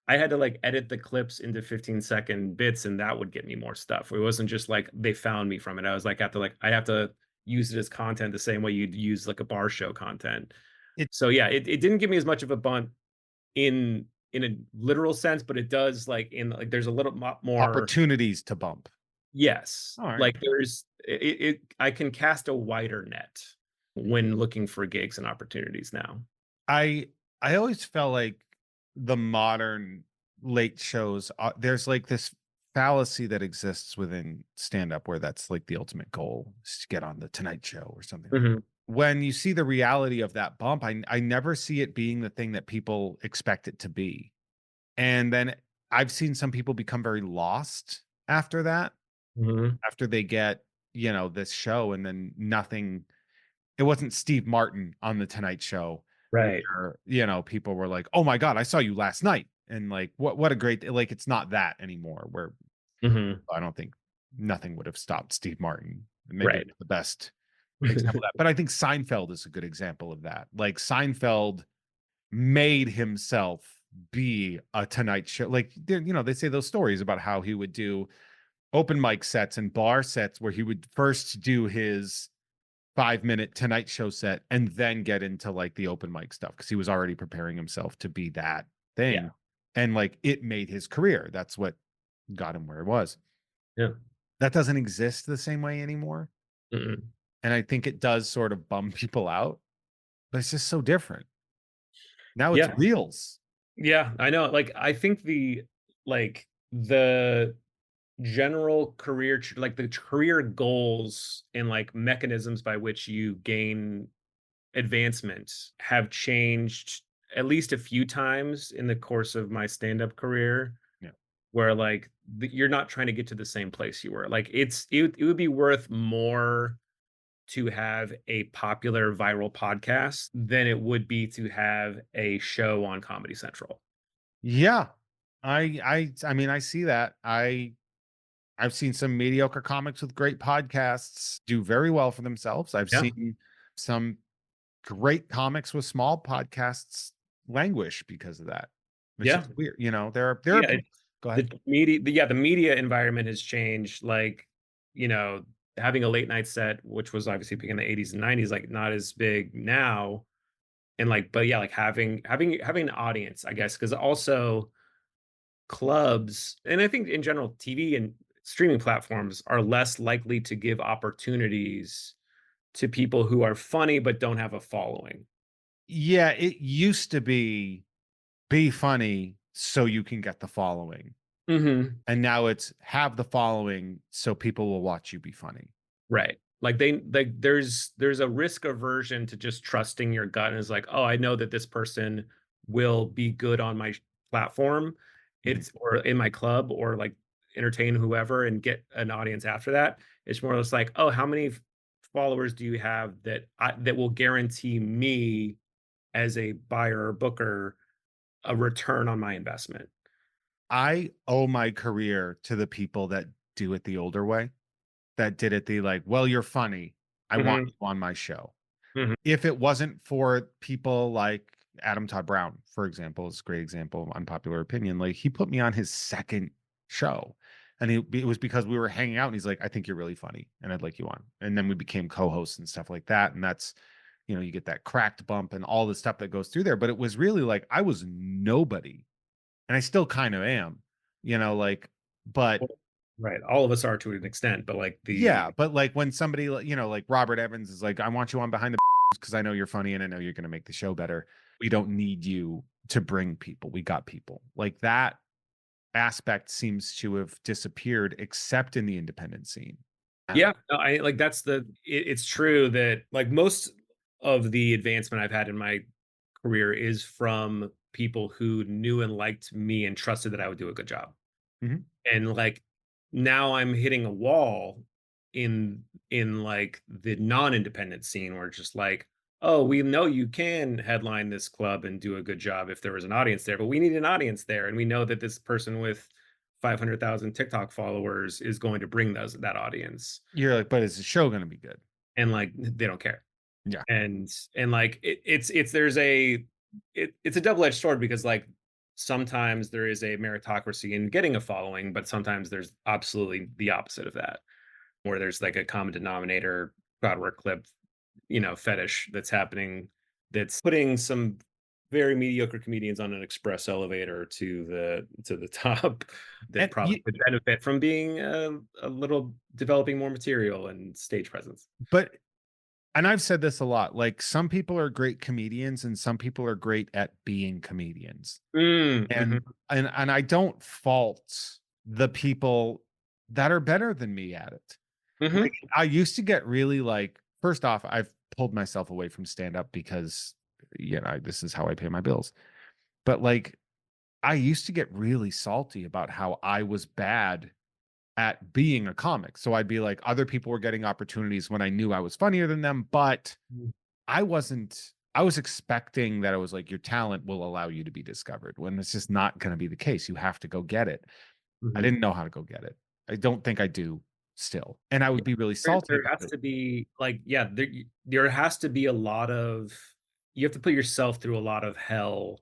I had to, like, edit the clips into 15-second bits, and that would get me more stuff. It wasn't just like they found me from it. I was like, I have to use it as content the same way you'd use, like, a bar show content.
It
So, yeah, it didn't give me as much of a bump in a literal sense, but it does, like, there's a little more.
Opportunities to bump.
Yes,
All right.
like, there's it I can cast a wider net when looking for gigs and opportunities now.
I I always felt like the modern late shows, there's like this fallacy that exists within stand up where that's like the ultimate goal is to get on the Tonight Show or something.
Mhm,
When you see the reality of that bump, I never see it being the thing that people expect it to be. And then I've seen some people become very lost after that,
mhm,
after they get, this show, and then nothing. It wasn't Steve Martin on the Tonight Show
right,
where, people were like, "Oh my god, I saw you last night." And like, what a great, like, it's not that anymore where
mhm,
I don't think nothing would have stopped Steve Martin. Maybe
right.
not the best example of that, but I think Seinfeld is a good example of that. Like, Seinfeld made himself be a Tonight Show. Like, they say those stories about how he would do open mic sets and bar sets where he would first do his 5-minute Tonight Show set and then get into like the open mic stuff because he was already preparing himself to be that
Yeah,
thing. And like it made his career. That's what got him where it was.
yeah,
That doesn't exist the same way anymore.
mm-mm.
And I think it does sort of bum people out, but it's just so different. Now it's
Yeah,
reels.
yeah, I know, like, I think the general like, the career goals and, like, mechanisms by which you gain advancement have changed at least a few times in the course of my stand-up career,
Yeah.
where, like, you're not trying to get to the same place you were. Like, it would be worth more to have a popular viral podcast than it would be to have a show on Comedy Central.
Yeah. I mean, I see that. I've seen some mediocre comics with great podcasts do very well for themselves. I've
Yeah.
seen some great comics with small podcasts languish because of that. It's
Yeah.
just weird, there are
Yeah,
people. Go ahead.
the media environment has changed, like, you know, having a late night set, which was obviously big in the '80s and '90s, like, not as big now, and, like, but yeah, like, having an audience, I guess, because also clubs, and I think in general, TV and streaming platforms are less likely to give opportunities to people who are funny but don't have a following.
Yeah, it used to be funny so you can get the following.
Mhm.
And now it's have the following so people will watch you be funny.
Right. Like, there's a risk aversion to just trusting your gut, and it's like, "Oh, I know that this person will be good on my platform.
Mhm.
It's or in my club or, like, entertain whoever and get an audience after that." It's more or less like, "Oh, how many followers do you have that will guarantee me as a buyer or booker a return on my investment.
I owe my career to the people that do it the older way, that did it the like, well, you're funny. I want
Mhm,
you on my show.
mhm.
If it wasn't for people like Adam Todd Brown, for example, is a great example of unpopular opinion. Like he put me on his second show. And it was because we were hanging out and he's like, I think you're really funny and I'd like you on. And then we became co-hosts and stuff like that. And that's, you get that cracked bump and all the stuff that goes through there. But it was really like I was nobody. And I still kind of am, like, but
Well, right, all of us are to an extent, but, like,
yeah,
the
but like when somebody, like Robert Evans is like, I want you on behind the because I know you're funny and I know you're going to make the show better. We don't need you to bring people. We got people. Like that aspect seems to have disappeared, except in the independent scene.
yeah, no, I like, that's it's true that, like, most of the advancement I've had in my career is from people who knew and liked me and trusted that I would do a good job.
Mhm.
And like now I'm hitting a wall in like the non-independent scene where it's just like, oh, we know you can headline this club and do a good job if there was an audience there, but we need an audience there, and we know that this person with 500,000 TikTok followers is going to bring that audience,
You're like, but is the show going to be good?
and like they don't care.
Yeah.
And like it's there's a it's a double-edged sword because like sometimes there is a meritocracy in getting a following, but sometimes there's absolutely the opposite of that, where there's like a common denominator crowd work clip, fetish that's happening, that's putting some very mediocre comedians on an express elevator to the top that
And
probably could benefit from being a little developing more material and stage presence.
but and I've said this a lot, like some people are great comedians and some people are great at being comedians.
Mm,
And
mhm,
and I don't fault the people that are better than me at it. Like,
mhm.
I used to get really like first off, I've pulled myself away from stand up because, this is how I pay my bills. But like, I used to get really salty about how I was bad at being a comic. So I'd be like, other people were getting opportunities when I knew I was funnier than them, but
Mm,
I wasn't. I was expecting that it was like your talent will allow you to be discovered when it's just not going to be the case. You have to go get it. I
mhm.
didn't know how to go get it. I don't think I do still. And I
Yeah,
would be really
there
salty
there
about
has
it.
to be, like, yeah, there has to be a lot of you have to put yourself through a lot of hell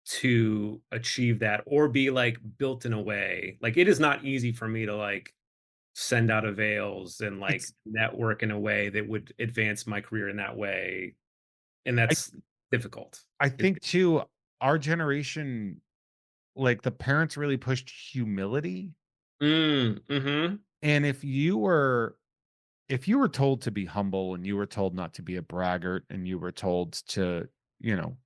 to achieve that or be, like, built in a way like, it is not easy for me to, like, send out avails and, like,
It's
network in a way that would advance my career in that way, and
I
that's difficult.
I
It
think too, our generation, like the parents really pushed humility.
mhm,
And if you were told to be humble and you were told not to be a braggart and you were told to,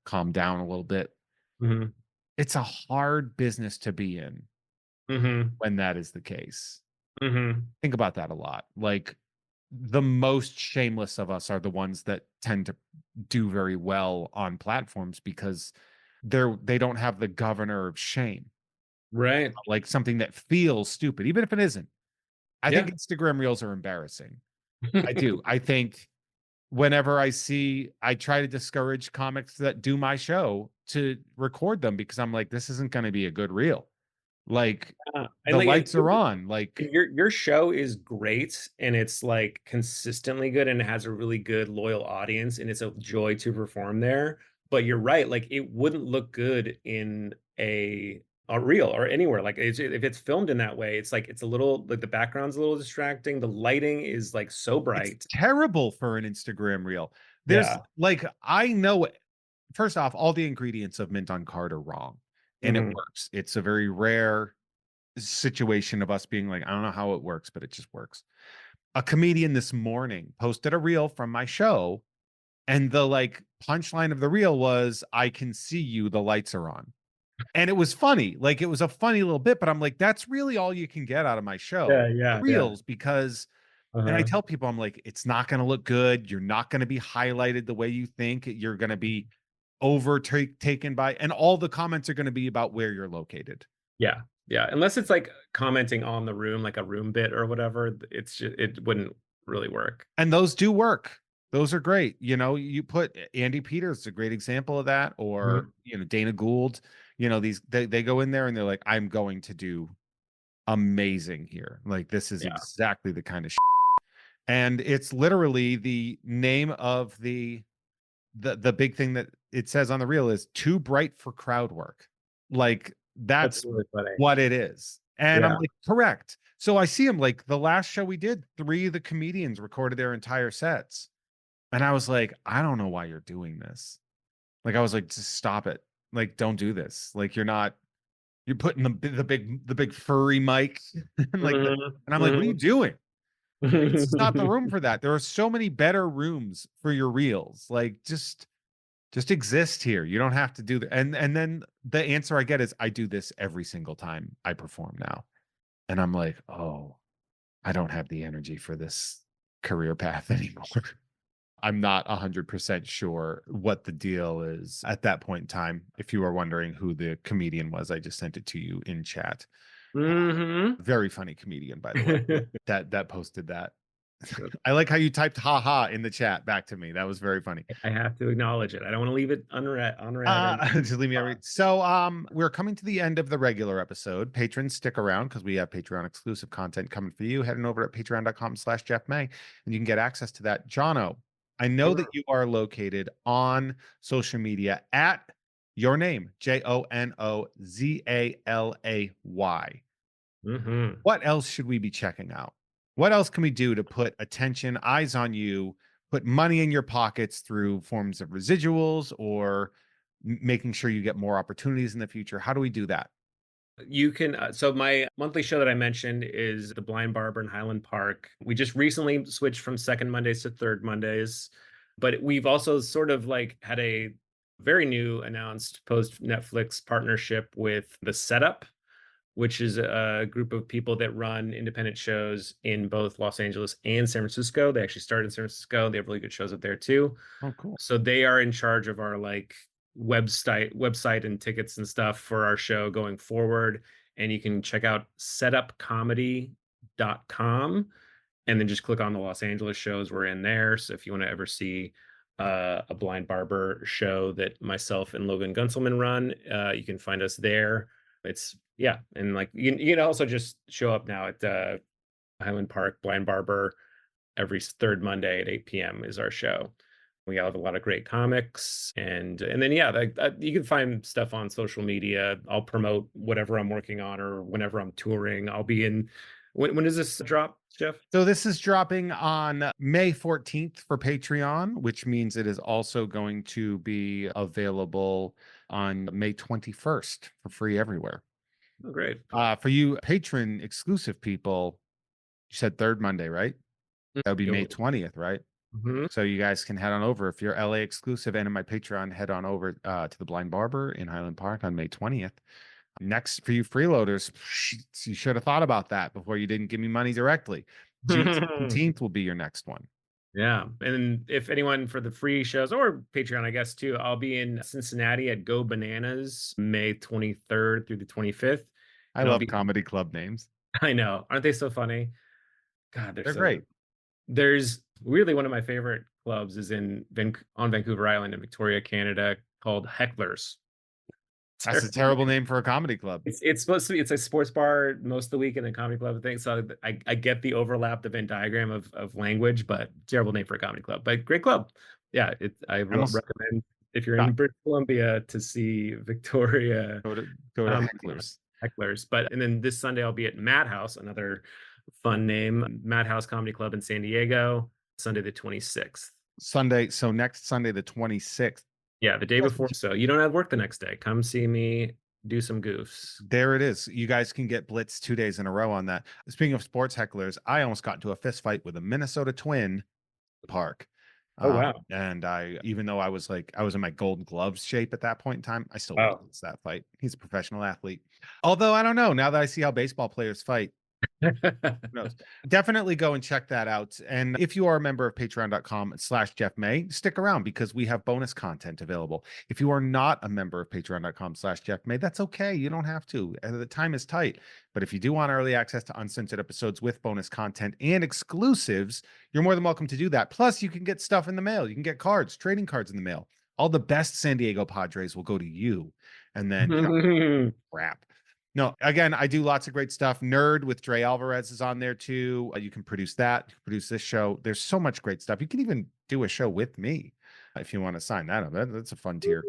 calm down a little bit,
mhm,
it's a hard business to be in
mhm,
when that is the case.
mhm.
Think about that a lot. Like the most shameless of us are the ones that tend to do very well on platforms because they don't have the governor of shame,
Right.
like something that feels stupid, even if it isn't. I think
Yeah.
Instagram reels are embarrassing. I do. I think whenever I try to discourage comics that do my show to record them because I'm like, this isn't going to be a good reel. Like
And,
the
like,
lights are on.
and
Like
your show is great, and it's, like, consistently good, and it has a really good loyal audience, and it's a joy to perform there, but you're right, like, it wouldn't look good in a reel or anywhere, like, if it's filmed in that way, it's, like, it's a little like, the background's a little distracting, the lighting is, like, so
it's
bright.
terrible for an Instagram reel. There's
Yeah.
like I know first off, all the ingredients of mint on card are wrong. And it
Mhm.
works. It's a very rare situation of us being like, I don't know how it works, but it just works. A comedian this morning posted a reel from my show, and the like punchline of the reel was, I can see you, the lights are on. And it was funny. Like it was a funny little bit, but I'm like, that's really all you can get out of my show.
Yeah,
The
yeah, yeah.
reels, because and I
Uh-huh.
tell people, I'm like, it's not going to look good. You're not going to be highlighted the way you think. You're going to be taken by, and all the comments are going to be about where you're located.
Yeah, yeah, unless it's, like, commenting on the room, like a room bit or whatever, it wouldn't really work.
And those do work. Those are great. You know, you put Andy Peters is a great example of that, or
Mhm.
Dana Gould. These they go in there and they're like, I'm going to do amazing here. Like this is
Yeah,
exactly the kind of and it's literally the name of the big thing that it says on the reel is too bright for crowd work. Like
that's
that's
really funny.
what it is. And I'm
Yeah.
like, correct. So I see him like the last show we did, three of the comedians recorded their entire sets. And I was like, I don't know why you're doing this. Like I was like, just stop it. Like, don't do this. Like you're putting the big furry mic and like
Mhm,
and I'm like, what are you
mhm.
doing? Like, this is not the room for that. There are so many better rooms for your reels. Like just exist here. You don't have to do that. And then the answer I get is I do this every single time I perform now. And I'm like, oh, I don't have the energy for this career path anymore. I'm not 100% sure what the deal is at that point in time. If you are wondering who the comedian was, I just sent it to you in chat.
Mhm.
Very funny comedian, by the way. That posted that. I like how you typed "haha" in the chat back to me. That was very funny.
I have to acknowledge it. I don't wanna leave it unread and
Just leave me every so we're coming to the end of the regular episode. Patrons stick around because we have Patreon exclusive content coming for you. Heading over at patreon.com/Jeff May, and you can get access to that. Jono, I know that you are located on social media at your name, JonoZalay.
Mhm.
What else should we be checking out? What else can we do to put attention, eyes on you, put money in your pockets through forms of residuals or making sure you get more opportunities in the future? How do we do that?
You can so my monthly show that I mentioned is The Blind Barber in Highland Park. We just recently switched from second Mondays to third Mondays, but we've also sort of like had a very new announced post Netflix partnership with The Setup, which is a group of people that run independent shows in both Los Angeles and San Francisco. They actually started in San Francisco. They have really good shows up there too.
Oh, cool.
So they are in charge of our like website and tickets and stuff for our show going forward. And you can check out setupcomedy.com and then just click on the Los Angeles shows. We're in there. So if you want to ever see a blind barber show that myself and Logan Gunselman run, you can find us there. It's yeah, and like you can also just show up now at Highland Park Blind Barber every third Monday at 8 p.m. is our show. We have a lot of great comics, and then yeah, like you can find stuff on social media. I'll promote whatever I'm working on or whenever I'm touring. I'll be in. When does this drop, Jeff?
So this is dropping on May 14th for Patreon, which means it is also going to be available on May 21st for free everywhere.
Oh, great.
For you patron exclusive people, you said third Monday, right? That would be May 20th, right?
Mhm.
So you guys can head on over. If you're LA exclusive and in my Patreon, head on over to the Blind Barber in Highland Park on May 20th. Next for you freeloaders, you should have thought about that before you didn't give me money directly. June 17th will be your next one.
Yeah, and if anyone for the free shows or Patreon, I guess too, I'll be in Cincinnati at Go Bananas May 23rd through the 25th,
I
and I'll
love
be.
comedy club names.
I know, aren't they so funny? God, they're
They're
so.
great.
There's weirdly one of my favorite clubs is on Vancouver Island in Victoria, Canada, called Hecklers.
That's a
Terrible
terrible
name.
name for a comedy club.
It's supposed to be it's a sports bar most of the week and a comedy club thing. So I get the overlap, the Venn diagram of language, but terrible name for a comedy club. But great club. Yeah, I
I almost
recommend if you're
got
in British Columbia to see Victoria
go to Hecklers.
Hecklers. But and then this Sunday I'll be at Madhouse, another fun name, Madhouse Comedy Club in San Diego, Sunday the 26th.
Sunday. So next Sunday, the 26th.
Yeah, the day before. So you don't have work the next day. Come see me do some goofs.
There it is. You guys can get blitz 2 days in a row on that. Speaking of sports hecklers, I almost got into a fist fight with a Minnesota Twin park.
Oh wow.
And even though I was in my Golden Gloves shape at that point in time, I still
Wow.
lost that fight. He's a professional athlete. Although I don't know. Now that I see how baseball players fight, Who knows? Definitely go and check that out. And if you are a member of patreon.com/Jeff May, stick around because we have bonus content available. If you are not a member of patreon.com/Jeff May, that's okay. You don't have to. The time is tight. But if you do want early access to uncensored episodes with bonus content and exclusives, you're more than welcome to do that. Plus, you can get stuff in the mail. You can get cards, trading cards in the mail. All the best San Diego Padres will go to you. And then, crap. No, again, I do lots of great stuff. Nerd with Dre Alvarez is on there too. You can produce that, you can produce this show. There's so much great stuff. You can even do a show with me if you want to sign that up. That's a fun tier.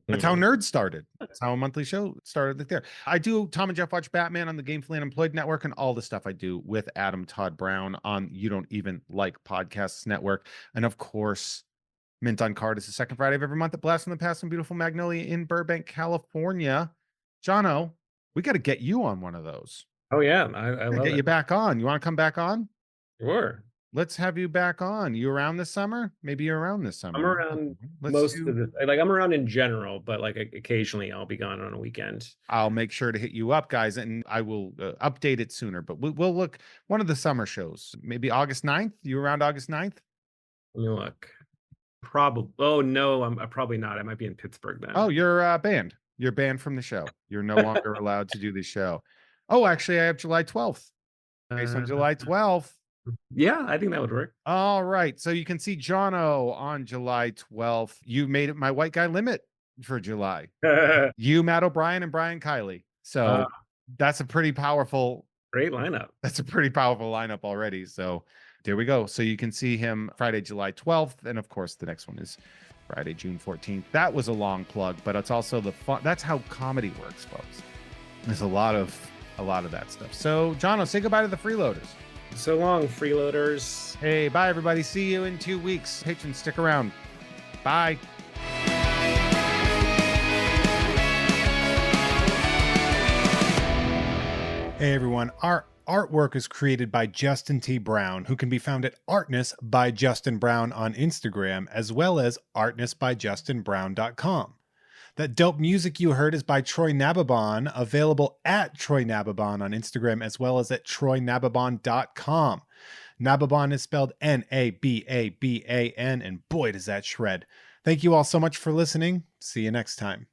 That's how Nerd started. That's how a monthly show started there. I do Tom and Jeff Watch Batman on the Gamefully Unemployed Network and all the stuff I do with Adam Todd Brown on You Don't Even Like Podcasts Network. And of course, Mint on Card is the second Friday of every month at Blast from the Past in beautiful Magnolia in Burbank, California. Jono, we got to get you on one of those.
Oh yeah, I love
Get
it.
you back on. You want to come back on?
Sure.
Let's have you back on. You around this summer? Maybe you're around this summer.
I'm around
Let's
most of the like I'm around in general, but like occasionally I'll be gone on a weekend.
I'll make sure to hit you up, guys, and I will update it sooner. But we'll look one of the summer shows, maybe August 9th. You around August 9th?
Let me look. Probably. Oh no, I'm probably not. I might be in Pittsburgh then.
Oh, you're banned. You're banned from the show. You're no longer allowed to do the show. Oh, actually, I have July 12th. Based on July 12th.
Yeah, I think that would work.
All right. So you can see Jono on July 12th. You made it my white guy limit for July. You, Matt O'Brien, and Brian Kiley. So that's a pretty powerful.
Great lineup.
That's a pretty powerful lineup already. So there we go. So you can see him Friday, July 12th. And of course, the next one is Friday, June 14th. That was a long plug, but it's also the fun. That's how comedy works, folks. There's a lot of that stuff. So, Jono, say goodbye to the freeloaders.
So long, freeloaders.
Hey, bye, everybody. See you in 2 weeks. Patrons, stick around. Bye. Hey, everyone. Our artwork is created by Justin T. Brown, who can be found at Artness by Justin Brown on Instagram, as well as artnessbyjustinbrown.com. That dope music you heard is by Troy Nababon, available at Troy Nababon on Instagram, as well as at troynababon.com. Nababon is spelled Nababan, and boy, does that shred. Thank you all so much for listening. See you next time.